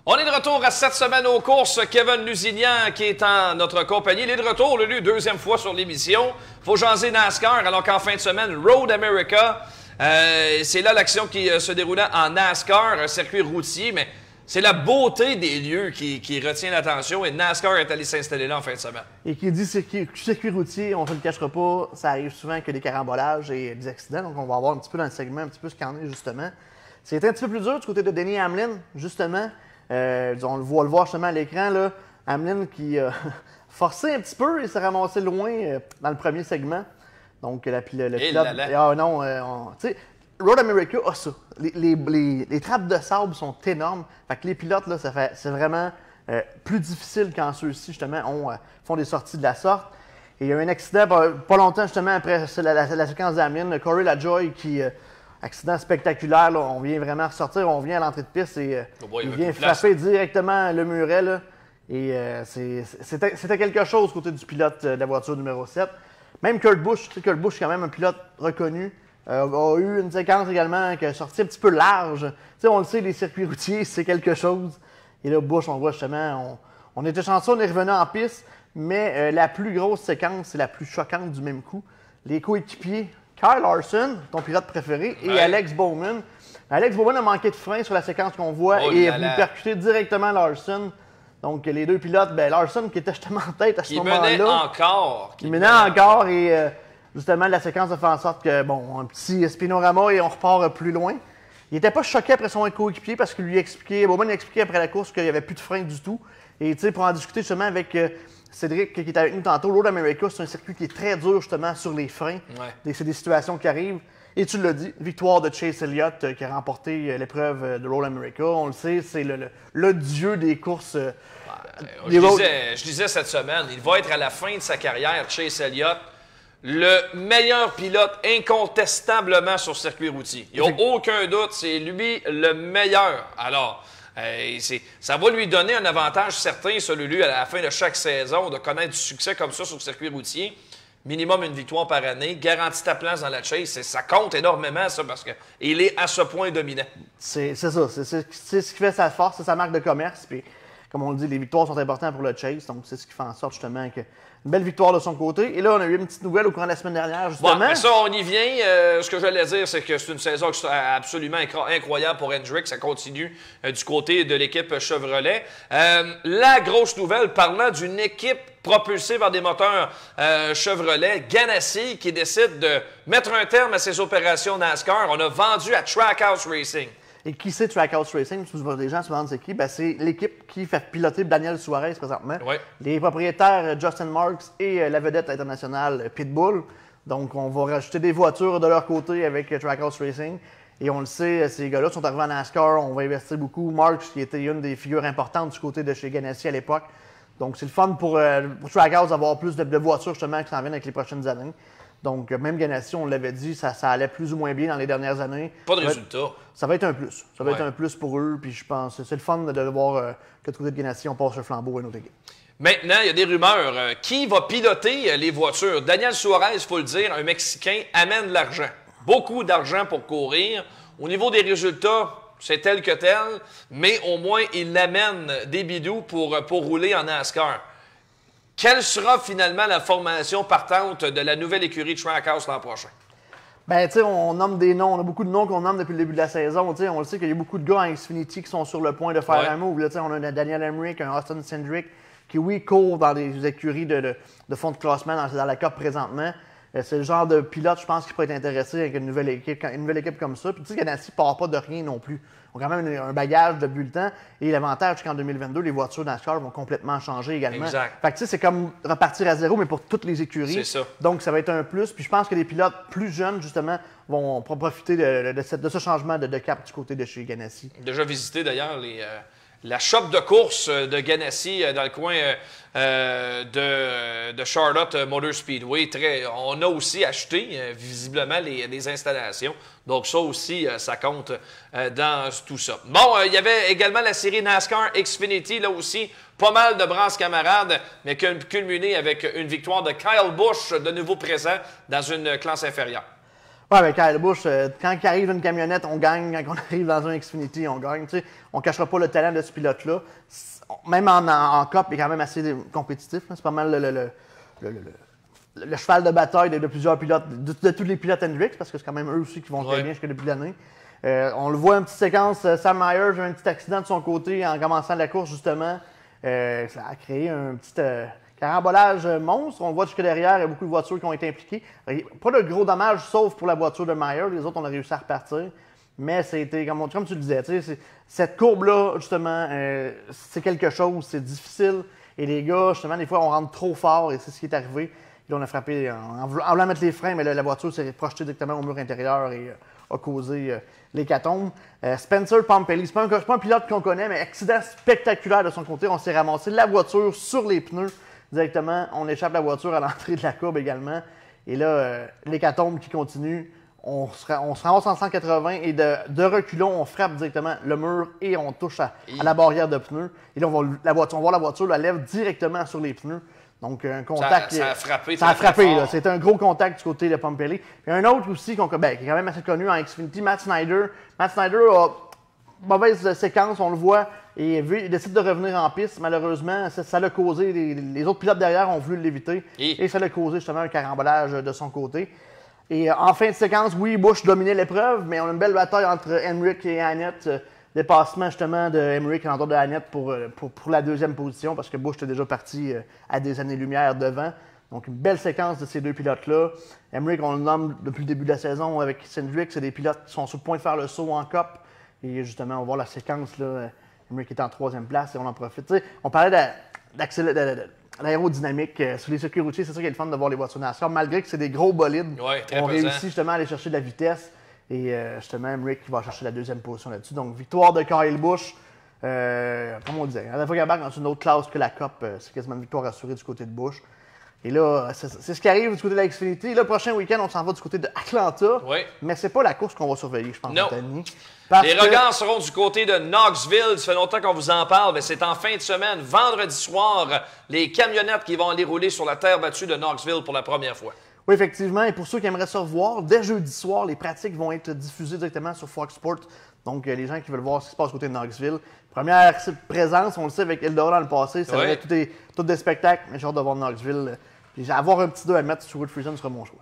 On est de retour à cette semaine aux courses. Kevin Lusignan qui est en notre compagnie. Il est de retour, Lulu, 2e fois sur l'émission. Faut jaser NASCAR, alors qu'en fin de semaine, Road America, c'est là l'action qui se déroulait en NASCAR, un circuit routier, mais c'est la beauté des lieux qui retient l'attention et NASCAR est allé s'installer là en fin de semaine. Et qui dit circuit routier, on ne se le cachera pas, ça arrive souvent que des carambolages et des accidents, donc on va voir un petit peu dans le segment, un petit peu ce qu'il y en est justement. C'était un petit peu plus dur du côté de Denny Hamlin, justement. On le voit justement à l'écran, là, Hamlin qui a forcé un petit peu et s'est ramassé loin dans le premier segment. Donc le pilote... Ah non, tu sais, Road America a ça. Les trappes de sable sont énormes. Fait que les pilotes, là, c'est vraiment plus difficile quand ceux-ci, justement, font des sorties de la sorte. Et il y a eu un accident pas longtemps, justement, après la séquence d'Hamlin. Corey LaJoie qui... accident spectaculaire, là. On vient vraiment ressortir, on vient à l'entrée de piste et il vient frapper directement le muret. Là. Et c'était quelque chose côté du pilote de la voiture numéro 7. Même Kurt Busch, Kurt Busch est quand même un pilote reconnu, a eu une séquence également qui est sortie un petit peu large. T'sais, on le sait, les circuits routiers, c'est quelque chose. Et là, Busch, on voit justement, on était chanceux, on est revenu en piste, mais la plus grosse séquence, c'est la plus choquante du même coup. Les coéquipiers, Kyle Larson, ton pilote préféré, et Alex Bowman. Alex Bowman a manqué de frein sur la séquence qu'on voit et est venu percuter directement Larson. Donc, les deux pilotes, Larson qui était justement en tête à ce moment-là. Qui menait encore et justement, la séquence a fait en sorte que, un petit spinorama et on repart plus loin. Il n'était pas choqué après son coéquipier parce qu'il lui expliquait, Bowman lui a expliqué après la course qu'il n'y avait plus de frein du tout. Et tu sais, pour en discuter justement avec Cédric qui était avec nous tantôt, Road America, c'est un circuit qui est très dur justement sur les freins. Ouais. C'est des situations qui arrivent. Et tu l'as dit, victoire de Chase Elliott qui a remporté l'épreuve de Road America. On le sait, c'est le dieu des courses. Je disais cette semaine, il va être à la fin de sa carrière, Chase Elliott, le meilleur pilote incontestablement sur circuit routier. Il n'y a aucun doute, c'est lui le meilleur. Alors, ça va lui donner un avantage certain, celui-là, à la fin de chaque saison, de connaître du succès comme ça sur le circuit routier. Minimum une victoire par année, garantit ta place dans la chase. Ça compte énormément, ça, parce qu'il est à ce point dominant. C'est ça. C'est ce qui fait sa force, c'est sa marque de commerce. Puis, comme on le dit, les victoires sont importantes pour le chase. Donc, c'est ce qui fait en sorte, justement, que une belle victoire de son côté. Et là, on a eu une petite nouvelle au courant de la semaine dernière, justement. Bon, mais ça, on y vient. Ce que j'allais dire, c'est que c'est une saison absolument incroyable pour Hendrick. Ça continue du côté de l'équipe Chevrolet. La grosse nouvelle, parlant d'une équipe propulsée par des moteurs Chevrolet, Ganassi, qui décide de mettre un terme à ses opérations NASCAR. On a vendu à Trackhouse Racing. Et qui c'est Trackhouse Racing? Les gens se demandent c'est qui? C'est l'équipe qui fait piloter Daniel Suarez présentement. Ouais. Les propriétaires Justin Marks et la vedette internationale Pitbull. Donc, on va rajouter des voitures de leur côté avec Trackhouse Racing. Et on le sait, ces gars-là sont arrivés à NASCAR. On va investir beaucoup. Marks, qui était une des figures importantes du côté de chez Ganassi à l'époque. Donc, c'est le fun pour Trackhouse d'avoir plus de voitures justement qui s'en viennent avec les prochaines années. Donc, même Ganassi, on l'avait dit, ça allait plus ou moins bien dans les dernières années. Pas de résultat. Ça va être un plus. Ça va être un plus pour eux. Puis je pense que c'est le fun de voir que du côté de Ganassi, on passe le flambeau à notre équipe. Maintenant, il y a des rumeurs. Qui va piloter les voitures? Daniel Suarez, il faut le dire, un Mexicain, amène de l'argent. Beaucoup d'argent pour courir. Au niveau des résultats, c'est tel que tel. Mais au moins, il amène des bidous pour rouler en NASCAR. Quelle sera finalement la formation partante de la nouvelle écurie de Trackhouse l'an prochain? Tu sais, on nomme des noms. On a beaucoup de noms qu'on nomme depuis le début de la saison. Tu sais, on le sait qu'il y a beaucoup de gars en Xfinity qui sont sur le point de faire un move. Là, tu sais, on a un Daniel Hemrick, un Austin Cindric, qui, oui, court dans des écuries de fond de classement dans la Cup présentement. C'est le genre de pilote, je pense, qui pourrait être intéressé avec une nouvelle équipe comme ça. Puis tu sais, Ganassi ne part pas de rien non plus. Ils ont quand même un bagage de bulletins. Et l'avantage, c'est qu'en 2022, les voitures NASCAR vont complètement changer également. Exact. Fait que tu sais, c'est comme repartir à zéro, mais pour toutes les écuries. C'est ça. Donc, ça va être un plus. Puis je pense que les pilotes plus jeunes, justement, vont profiter de ce changement de cap du côté de chez Ganassi. Déjà visité, d'ailleurs, la shop de course de Ganassi dans le coin de Charlotte Motor Speedway. On a aussi acheté visiblement les installations. Donc ça aussi, ça compte dans tout ça. Bon, il y avait également la série NASCAR Xfinity, là aussi, pas mal de brasses camarades, mais culminé avec une victoire de Kyle Busch, de nouveau présent dans une classe inférieure. Oui, mais Kyle Busch, quand il arrive une camionnette, on gagne. Quand on arrive dans un Xfinity, on gagne. Tu sais, on ne cachera pas le talent de ce pilote-là. Même en Cup, il est quand même assez compétitif. C'est pas mal le cheval de bataille de plusieurs pilotes, de tous les pilotes Hendrick, parce que c'est quand même eux aussi qui vont très bien jusqu'à depuis l'année. On le voit, une petite séquence, Sam Myers a eu un petit accident de son côté en commençant la course, justement. Ça a créé un petit carambolage monstre. On le voit jusque derrière, il y a beaucoup de voitures qui ont été impliquées. Pas de gros dommages, sauf pour la voiture de Myers. Les autres, on a réussi à repartir. Mais c'était, comme tu le disais, cette courbe-là, justement, c'est quelque chose, c'est difficile. Et les gars, justement, des fois, on rentre trop fort et c'est ce qui est arrivé. Et là, on a frappé en voulant mettre les freins, mais là, la voiture s'est projetée directement au mur intérieur et a causé l'hécatombe. Spencer Pumpelly, c'est pas un pilote qu'on connaît, mais accident spectaculaire de son côté. On s'est ramassé la voiture sur les pneus directement. On échappe la voiture à l'entrée de la courbe également. Et là, l'hécatombe qui continue. On se ramasse en 180 et de reculons, on frappe directement le mur et on touche à la barrière de pneus. Et là, on voit la voiture, la lève directement sur les pneus. Donc, un contact. Ça a frappé. Ça a frappé, là. C'est un gros contact du côté de Pumpelly. Puis un autre aussi, qui est quand même assez connu en Xfinity, Matt Snyder. Matt Snyder a mauvaise séquence, on le voit. Et il décide de revenir en piste. Malheureusement, ça l'a causé, les autres pilotes derrière ont voulu l'éviter. Et ça l'a causé justement un carambolage de son côté. Et en fin de séquence, oui, Busch dominait l'épreuve, mais on a une belle bataille entre Hemric et Annett. Dépassement justement de Hemric en dehors de Annett pour la deuxième position, parce que Busch était déjà parti à des années-lumière devant. Donc une belle séquence de ces deux pilotes-là. Hemric, on le nomme depuis le début de la saison avec Cindric, c'est des pilotes qui sont sur le point de faire le saut en Cup. Et justement, on va voir la séquence, là, Hemric est en 3e place et on en profite. T'sais, on parlait l'aérodynamique sur les circuits routiers, c'est ça qui est le fun de voir les voitures NASCAR. Malgré que c'est des gros bolides, on réussit justement à aller chercher de la vitesse. Et justement, Hemric qui va chercher la 2e position là-dessus. Donc, victoire de Kyle Busch. Comme on disait, à la fois qu'il embarque dans une autre classe que la Cup, c'est quasiment une victoire assurée du côté de Busch. Et là, c'est ce qui arrive du côté de la Xfinity. Le prochain week-end, on s'en va du côté de Atlanta. Oui. Mais c'est pas la course qu'on va surveiller, je pense, Anthony. Les regards seront du côté de Knoxville. Ça fait longtemps qu'on vous en parle, mais c'est en fin de semaine, vendredi soir, les camionnettes qui vont aller rouler sur la terre battue de Knoxville pour la première fois. Oui, effectivement. Et pour ceux qui aimeraient se revoir, dès jeudi soir, les pratiques vont être diffusées directement sur Fox Sports. Donc, les gens qui veulent voir ce qui se passe du côté de Knoxville. Première présence, on le sait, avec Eldora dans le passé, ça avait tout des spectacles, mais j'ai hâte de voir Knoxville. Avoir un petit 2 à mettre sur Wood Friesen sera mon choix.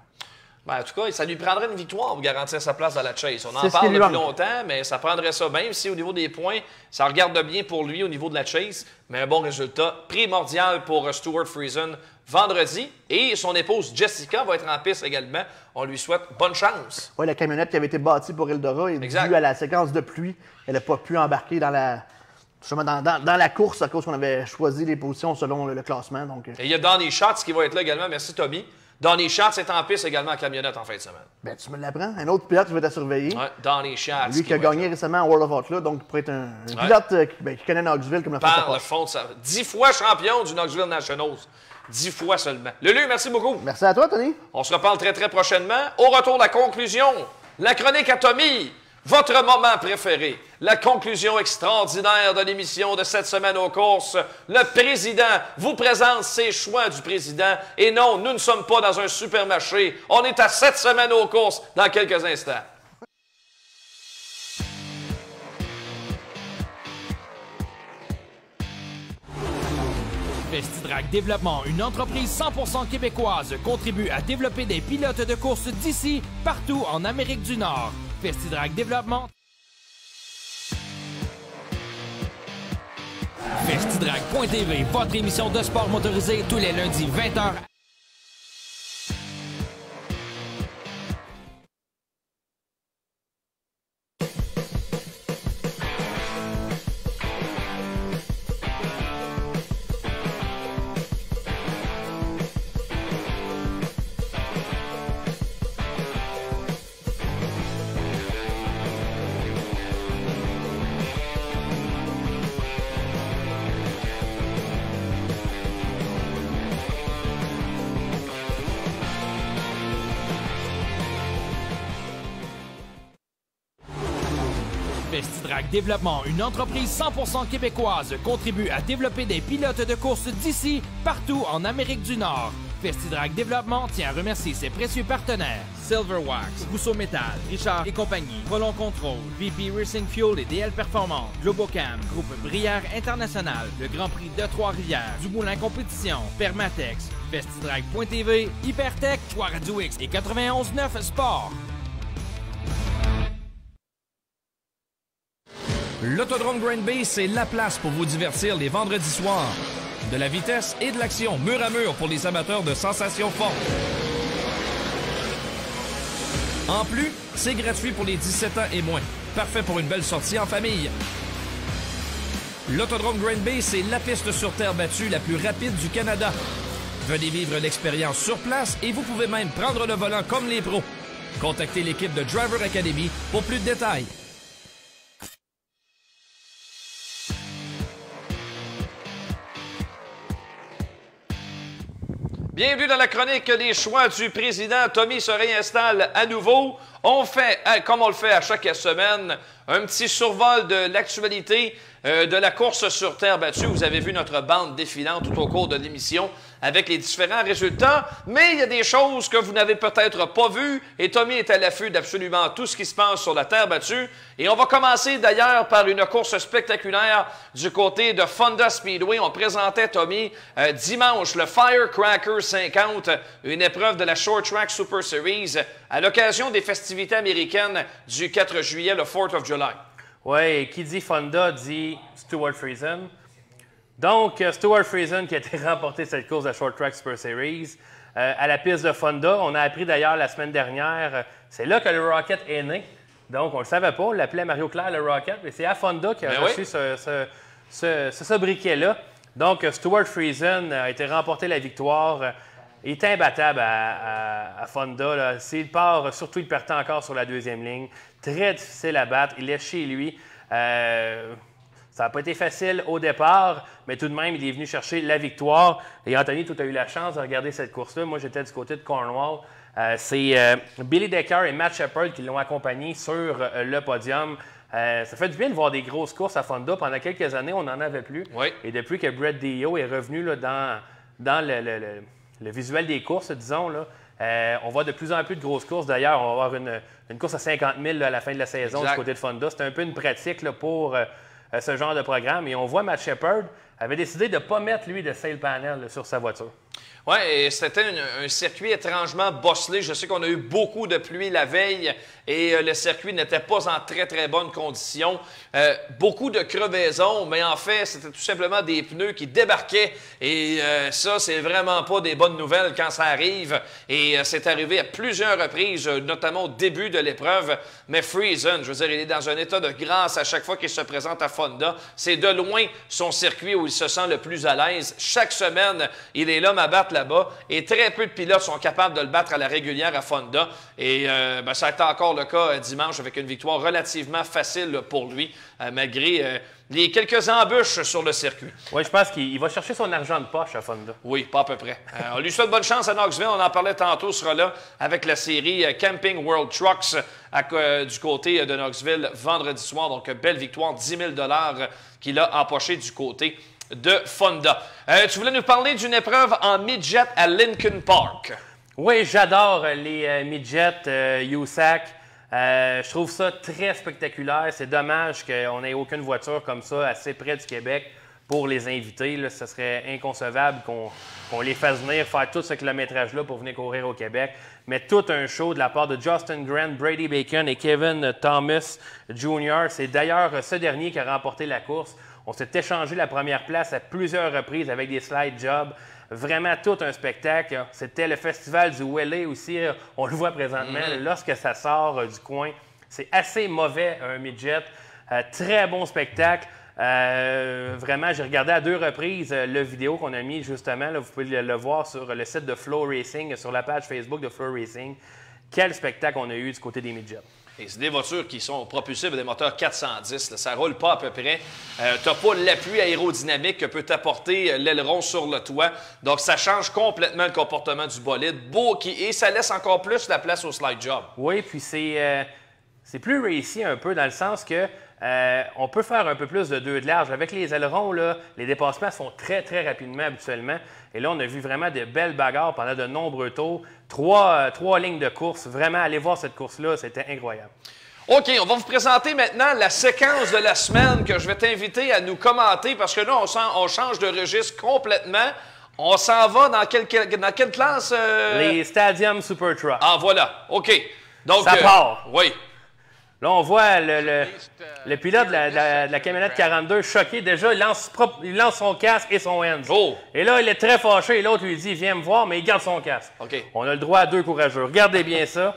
Ben, en tout cas, ça lui prendrait une victoire pour garantir sa place dans la chase. On en parle depuis longtemps, mais ça prendrait ça. Même si au niveau des points, ça regarde bien pour lui au niveau de la chase, mais un bon résultat primordial pour Stewart Friesen vendredi. Et son épouse Jessica va être en piste également. On lui souhaite bonne chance. Oui, la camionnette qui avait été bâtie pour Eldora est due à la séquence de pluie. Elle n'a pas pu embarquer dans la course à cause qu'on avait choisi les positions selon le classement. Donc, et il y a Donny Schatz qui va être là également. Merci, Tommy. Donny Schatz est en piste également en camionnette en fin de semaine. Ben, tu me l'apprends. Un autre pilote qui va être à surveiller. Oui, Donny Schatz. Lui qui a gagné récemment à World of Outlaw, donc pour être un pilote qui connaît Knoxville comme la fois Par le fond de ça. 10 fois champion du Knoxville Nationals. 10 fois seulement. Lulu, merci beaucoup. Merci à toi, Tony. On se reparle très, très prochainement. Au retour de la conclusion, la chronique à Tommy. Votre moment préféré, la conclusion extraordinaire de l'émission de cette semaine aux courses. Le président vous présente ses choix du président. Et non, nous ne sommes pas dans un supermarché. On est à 7 semaines aux courses dans quelques instants. Vestidrag Développement, une entreprise 100% québécoise, contribue à développer des pilotes de course d'ici, partout en Amérique du Nord. Vestidrag Développement. Vestidrag.tv, votre émission de sport motorisé tous les lundis 20h. Vestidrag Développement, une entreprise 100% québécoise, contribue à développer des pilotes de course d'ici, partout en Amérique du Nord. Vestidrag Développement tient à remercier ses précieux partenaires. Silverwax, Rousseau Métal, Richard et compagnie, Prolon Control, VP Racing Fuel et DL Performance, Globocam, Groupe Brière International, le Grand Prix de Trois-Rivières, Dumoulin Compétition, Permatex, Vestidrag.tv, Hypertech, Choix Radio X et 91.9 Sport. L'Autodrome Green Bay, c'est la place pour vous divertir les vendredis soirs. De la vitesse et de l'action, mur à mur pour les amateurs de sensations fortes. En plus, c'est gratuit pour les 17 ans et moins. Parfait pour une belle sortie en famille. L'Autodrome Green Bay, c'est la piste sur terre battue la plus rapide du Canada. Venez vivre l'expérience sur place et vous pouvez même prendre le volant comme les pros. Contactez l'équipe de Driver Academy pour plus de détails. Bienvenue dans la chronique des choix du président. Tommy se réinstalle à nouveau. On fait, comme on le fait à chaque semaine, un petit survol de l'actualité de la course sur terre battue. Vous avez vu notre bande défilant tout au cours de l'émission avec les différents résultats, mais il y a des choses que vous n'avez peut-être pas vues et Tommy est à l'affût d'absolument tout ce qui se passe sur la terre battue. Et on va commencer d'ailleurs par une course spectaculaire du côté de Fonda Speedway. On présentait, Tommy, dimanche le Firecracker 50, une épreuve de la Short Track Super Series à l'occasion des festivités américaines du 4 juillet, le 4th of July. Oui, qui dit Fonda dit Stuart Friesen. Donc, Stuart Friesen qui a été remporté cette course de Short Track Super Series à la piste de Fonda. On a appris d'ailleurs la semaine dernière, c'est là que le Rocket est né. Donc, on ne le savait pas, on l'appelait Mario Claire le Rocket, mais c'est à Fonda qui a reçu ce sobriquet-là. Donc, Stuart Friesen a été remporté la victoire. Il est imbattable à Fonda. S'il part, surtout il perd encore sur la deuxième ligne. Très difficile à battre. Il est chez lui. Ça n'a pas été facile au départ, mais tout de même, il est venu chercher la victoire. Et Anthony, tu as eu la chance de regarder cette course-là. Moi, j'étais du côté de Cornwall. C'est Billy Decker et Matt Shepard qui l'ont accompagné sur le podium. Ça fait du bien de voir des grosses courses à Fonda. Pendant quelques années, on n'en avait plus. Oui. Et depuis que Brett Dio est revenu là, dans le visuel des courses, disons, là, on voit de plus en plus de grosses courses. D'ailleurs, on va avoir une course à 50 000 là, à la fin de la saison du côté de Fonda. C'est un peu une pratique là, pour ce genre de programme. Et on voit Matt Shepard avait décidé de ne pas mettre, lui, de sail panel là, sur sa voiture. Oui, et c'était un circuit étrangement bosselé. Je sais qu'on a eu beaucoup de pluie la veille et le circuit n'était pas en très, très bonne condition. Beaucoup de crevaisons, mais en fait, c'était tout simplement des pneus qui débarquaient. Et ça, c'est vraiment pas des bonnes nouvelles quand ça arrive. Et c'est arrivé à plusieurs reprises, notamment au début de l'épreuve. Mais Friesen, je veux dire, il est dans un état de grâce à chaque fois qu'il se présente à Fonda. C'est de loin son circuit où il se sent le plus à l'aise. Chaque semaine, il est l'homme à battre là-bas et très peu de pilotes sont capables de le battre à la régulière à Fonda. Et ça a été encore le cas dimanche avec une victoire relativement facile pour lui, malgré les quelques embûches sur le circuit. Oui, je pense qu'il va chercher son argent de poche à Fonda. Oui, pas à peu près. On lui souhaite bonne chance à Knoxville. On en parlait tantôt, sera là avec la série Camping World Trucks du côté de Knoxville vendredi soir. Donc, belle victoire, 10 000 $ qu'il a empoché du côté de Fonda. Tu voulais nous parler d'une épreuve en midget à Lincoln Park. Oui, j'adore les midgets USAC. Je trouve ça très spectaculaire. C'est dommage qu'on n'ait aucune voiture comme ça assez près du Québec pour les inviter. Là, ce serait inconcevable qu'on les fasse venir faire tout ce kilométrage-là pour venir courir au Québec. Mais tout un show de la part de Justin Grant, Brady Bacon et Kevin Thomas Jr. C'est d'ailleurs ce dernier qui a remporté la course. On s'est échangé la première place à plusieurs reprises avec des slide jobs. Vraiment tout un spectacle. C'était le festival du Wellet aussi. On le voit présentement. Lorsque ça sort du coin, c'est assez mauvais un midget. Très bon spectacle. Vraiment, j'ai regardé à 2 reprises le vidéo qu'on a mis justement. Là, vous pouvez le voir sur le site de Flow Racing, sur la page Facebook de Flow Racing. Quel spectacle on a eu du côté des midgets. Et c'est des voitures qui sont propulsées par des moteurs 410. Là. Ça ne roule pas à peu près. Tu n'as pas l'appui aérodynamique que peut t'apporter l'aileron sur le toit. Donc, ça change complètement le comportement du bolide. Et ça laisse encore plus la place au slide job. Oui, puis c'est plus racy un peu dans le sens que on peut faire un peu plus de 2 de large. Avec les ailerons, là, les dépassements se font très, très rapidement habituellement. Et là, on a vu vraiment de belles bagarres pendant de nombreux tours. 3 lignes de course. Vraiment, allez voir cette course-là, c'était incroyable. OK, on va vous présenter maintenant la séquence de la semaine que je vais t'inviter à nous commenter parce que là, on change de registre complètement. On s'en va dans quelle classe? Les Stadium Super Truck. Ah, voilà. OK. Donc, ça part. Oui. Là, on voit le pilote de la camionnette 42 choqué. Déjà, il lance son casque et son hands. Oh. Et là, il est très fâché. Et l'autre lui dit, viens me voir, mais il garde son casque. OK. On a le droit à 2 courageux. Regardez bien ça.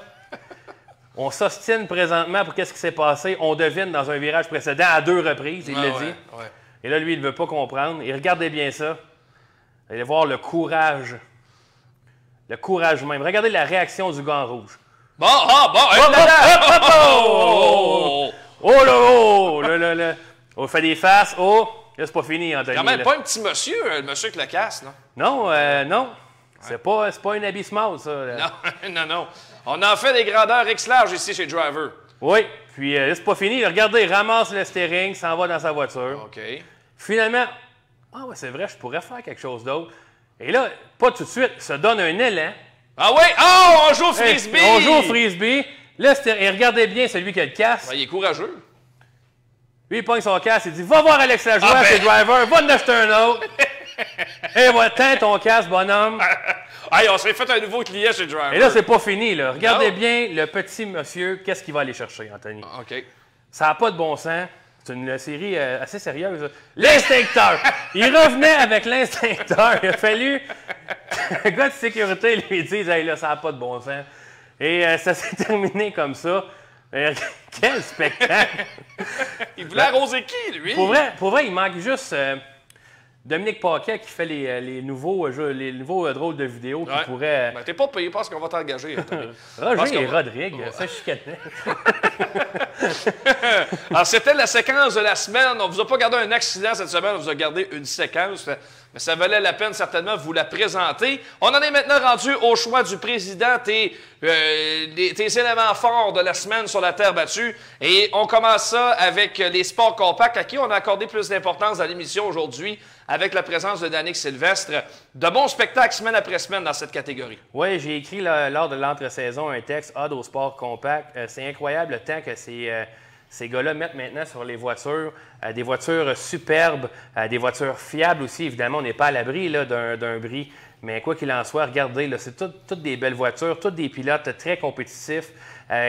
On s'ostine présentement pour qu'est-ce qui s'est passé. On devine dans un virage précédent à 2 reprises, il l'a dit. Ouais. Et là, lui, il ne veut pas comprendre. Et regardez bien ça. Allez voir le courage. Le courage même. Regardez la réaction du gant rouge. Bon, là. On fait des faces. Oh, là, c'est pas fini, Anthony. Quand même pas un petit monsieur, le monsieur avec le casque, non? Non. C'est pas une abyssmal, ça. Non. On en fait des grandeurs X large ici chez Driver. Oui. Puis c'est pas fini. Regardez, il ramasse le steering, s'en va dans sa voiture. OK. Finalement, ah ouais, c'est vrai, je pourrais faire quelque chose d'autre. Et là, pas tout de suite, il se donne un élan. Ah oui? Oh, on joue au frisbee! On joue au frisbee. Là, et regardez bien celui qui a le casque. Ben, il est courageux. Lui, il pogne son casque, il dit « Va voir Alex Lajoie, c'est driver, va en acheter un autre. » Et voilà, tiens ton casque, bonhomme. Hey, on s'est fait un nouveau client chez Driver. Et là, c'est pas fini, là. Regardez bien le petit monsieur, qu'est-ce qu'il va aller chercher, Anthony. OK. Ça n'a pas de bon sens. C'est une série assez sérieuse. L'instincteur! Il revenait avec l'instincteur. Il a fallu que le gars de sécurité lui dise « Hey, là, ça n'a pas de bon sens. » Et ça s'est terminé comme ça. Quel spectacle! Il voulait arroser qui, lui? Pour vrai, il manque juste Dominique Paquet qui fait les nouveaux drôles de vidéos qui pourraient... Ben, t'es pas payé parce qu'on va t'engager. Roger et Rodrigue, ça chicanait. Alors, c'était la séquence de la semaine. On vous a pas gardé un accident cette semaine, on vous a gardé une séquence. Mais ça valait la peine certainement de vous la présenter. On en est maintenant rendu au choix du président, tes éléments forts de la semaine sur la terre battue. Et on commence ça avec les sports compacts à qui on a accordé plus d'importance dans l'émission aujourd'hui avec la présence de Danick Sylvestre. De bons spectacles semaine après semaine dans cette catégorie. Oui, j'ai écrit lors de l'entre-saison un texte « Odd au sport compact ». C'est incroyable le temps que ces gars-là mettent maintenant sur les voitures, des voitures superbes, des voitures fiables aussi. Évidemment, on n'est pas à l'abri d'un bris, mais quoi qu'il en soit, regardez, c'est toutes des belles voitures, tous des pilotes très compétitifs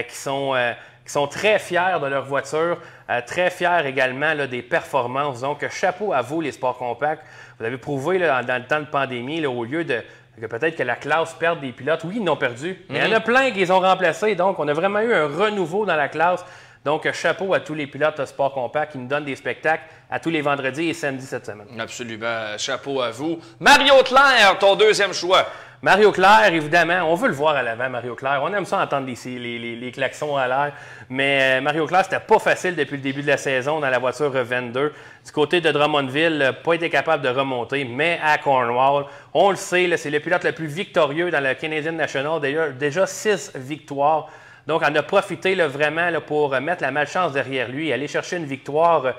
qui sont très fiers de leur voiture, très fiers également des performances. Donc, chapeau à vous, les sports compacts. Vous avez prouvé dans le temps de pandémie, au lieu de peut-être que la classe perde des pilotes. Oui, ils n'ont perdu, mais il y en a plein qui les ont remplacés. Donc, on a vraiment eu un renouveau dans la classe. Donc, chapeau à tous les pilotes de sport compact qui nous donnent des spectacles à tous les vendredis et samedis cette semaine. Absolument. Chapeau à vous. Mario Claire, ton deuxième choix. Mario Claire, évidemment, on veut le voir à l'avant, Mario Claire. On aime ça entendre les klaxons à l'air. Mais Mario Claire, c'était pas facile depuis le début de la saison dans la voiture 22. Du côté de Drummondville, pas été capable de remonter, mais à Cornwall, on le sait, c'est le pilote le plus victorieux dans le Canadian National. Déjà 6 victoires. Donc, on a profité vraiment pour mettre la malchance derrière lui et aller chercher une victoire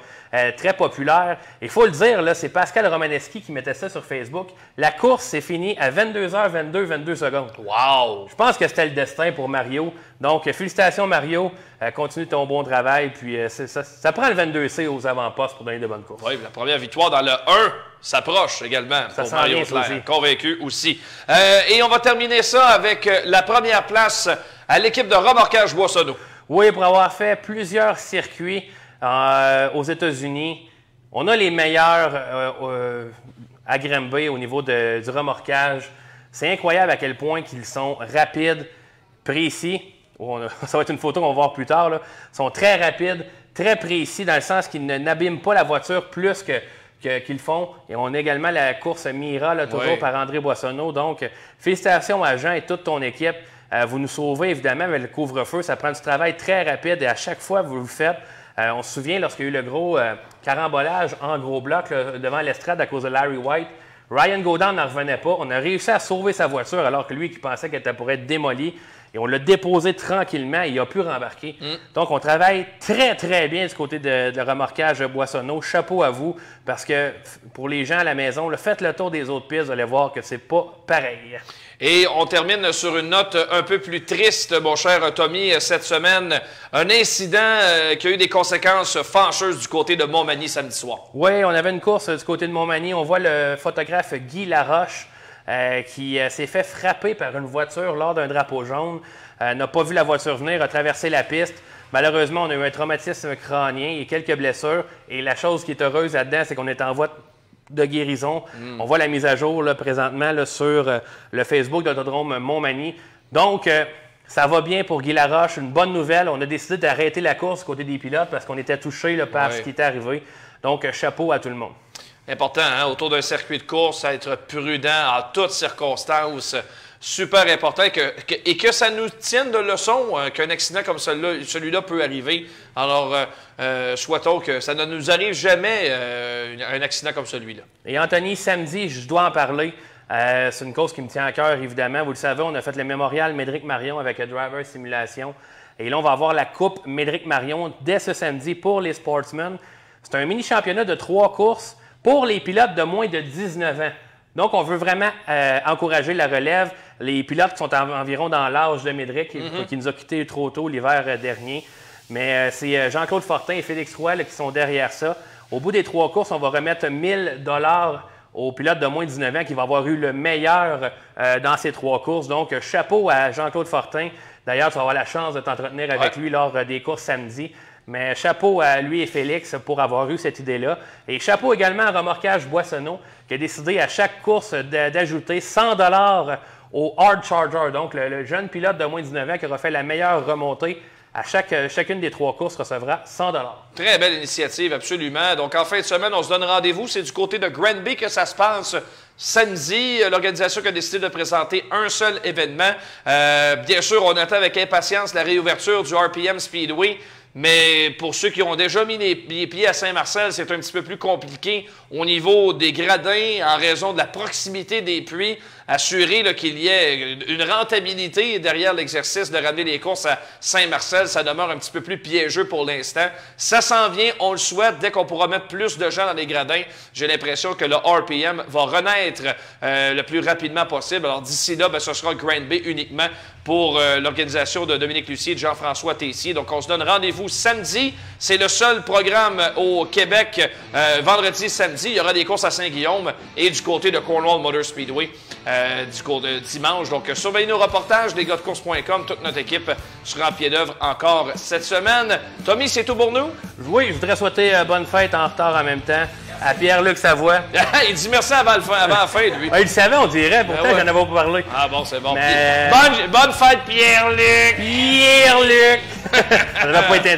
très populaire. Il faut le dire, c'est Pascal Romaneski qui mettait ça sur Facebook. La course s'est finie à 22h22, 22 secondes. Wow! Je pense que c'était le destin pour Mario. Donc, félicitations Mario. Continue ton bon travail. Puis, ça prend le 22C aux avant-postes pour donner de bonnes courses. Oui, la première victoire dans le 1 s'approche également pour Mario Claire. Convaincu aussi. Et on va terminer ça avec la première place à l'équipe de remorquage Boissonneau. Oui, pour avoir fait plusieurs circuits aux États-Unis, on a les meilleurs à Granby au niveau du remorquage. C'est incroyable à quel point qu'ils sont rapides, précis. Ça va être une photo qu'on va voir plus tard. Ils sont très rapides, très précis dans le sens qu'ils n'abîment pas la voiture plus qu'ils font. Et on a également la course Mira, toujours par André Boissonneau. Donc, félicitations à Jean et toute ton équipe. Vous nous sauvez, évidemment, avec le couvre-feu. Ça prend du travail très rapide et à chaque fois, vous le faites. On se souvient, lorsqu'il y a eu le gros carambolage en gros bloc devant l'estrade à cause de Larry White, Ryan Gaudin n'en revenait pas. On a réussi à sauver sa voiture alors que lui qui pensait qu'elle pourrait être démolie. Et on l'a déposé tranquillement et il a pu rembarquer. Donc, on travaille très, très bien du côté de remorquage Boissonneau. Chapeau à vous, parce que pour les gens à la maison, faites le tour des autres pistes, vous allez voir que c'est pas pareil. Et on termine sur une note un peu plus triste, mon cher Tommy, cette semaine. Un incident qui a eu des conséquences fâcheuses du côté de Montmagny samedi soir. Oui, on avait une course du côté de Montmagny. On voit le photographe Guy Laroche qui s'est fait frapper par une voiture lors d'un drapeau jaune. N'a pas vu la voiture venir, a traversé la piste. Malheureusement, on a eu un traumatisme crânien et quelques blessures. Et la chose qui est heureuse là-dedans, c'est qu'on est en voie de guérison. On voit la mise à jour présentement sur le Facebook de l'Autodrome Montmagny. Donc, ça va bien pour Guy Laroche. Une bonne nouvelle. On a décidé d'arrêter la course côté des pilotes parce qu'on était touchés par ce qui était arrivé. Donc, chapeau à tout le monde. Important, autour d'un circuit de course, être prudent en toutes circonstances. Super important et que ça nous tienne de leçon qu'un accident comme celui-là peut arriver. Alors, souhaitons que ça ne nous arrive jamais un accident comme celui-là. Et Anthony, samedi, je dois en parler. C'est une cause qui me tient à cœur, évidemment. Vous le savez, on a fait le mémorial Médric Marion avec Driver Simulation. Et là, on va avoir la Coupe Médéric Marion dès ce samedi pour les sportsmen. C'est un mini-championnat de 3 courses pour les pilotes de moins de 19 ans. Donc, on veut vraiment encourager la relève. Les pilotes qui sont environ dans l'âge de Médéric, qui nous a quittés trop tôt l'hiver dernier. Mais c'est Jean-Claude Fortin et Félix Roy là, qui sont derrière ça. Au bout des 3 courses, on va remettre 1000 $ aux pilotes de moins de 19 ans qui vont avoir eu le meilleur dans ces 3 courses. Donc, chapeau à Jean-Claude Fortin. D'ailleurs, tu vas avoir la chance de t'entretenir avec lui lors des courses samedi. Mais chapeau à lui et Félix pour avoir eu cette idée-là. Et chapeau également à Remorquage Boissonneau qui a décidé à chaque course d'ajouter 100 $ au Hard Charger. Donc, le jeune pilote de moins de 19 ans qui aura fait la meilleure remontée à chacune des 3 courses recevra 100 $. Très belle initiative, absolument. Donc, en fin de semaine, on se donne rendez-vous. C'est du côté de Granby que ça se passe samedi. L'organisation qui a décidé de présenter un seul événement. Bien sûr, on attend avec impatience la réouverture du RPM Speedway. Mais pour ceux qui ont déjà mis les pieds à Saint-Marcel, c'est un petit peu plus compliqué au niveau des gradins en raison de la proximité des puits. Assurer qu'il y ait une rentabilité derrière l'exercice de ramener les courses à Saint-Marcel, ça demeure un petit peu plus piégeux pour l'instant. Ça s'en vient, on le souhaite, dès qu'on pourra mettre plus de gens dans les gradins. J'ai l'impression que le RPM va renaître le plus rapidement possible. Alors d'ici là, ce sera Granby uniquement pour l'organisation de Dominique Lucier et de Jean-François Tessier. Donc on se donne rendez-vous samedi. C'est le seul programme au Québec. Vendredi, samedi, il y aura des courses à Saint-Guillaume et du côté de Cornwall Motor Speedway. Dimanche. Donc, surveillez nos reportages, lesgosdecourse.com. Toute notre équipe sera en pied d'œuvre encore cette semaine. Tommy, c'est tout pour nous? Oui, je voudrais souhaiter bonne fête en retard en même temps à Pierre-Luc Savoie. Il dit merci avant la fin, lui. Il le savait, on dirait. Pourtant, j'en avais pas parlé. Ah bon, c'est bon. Mais... Bonne fête, Pierre-Luc! Pierre-Luc! Ça ne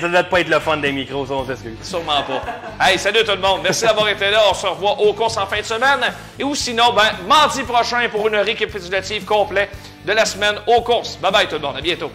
devait pas être le fun des micros, ça, on s'excuse. Sûrement pas. Hey, salut tout le monde. Merci d'avoir été là. On se revoit aux courses en fin de semaine. Et ou sinon, mardi prochain pour une récapitulative complète de la semaine aux courses. Bye bye tout le monde. À bientôt.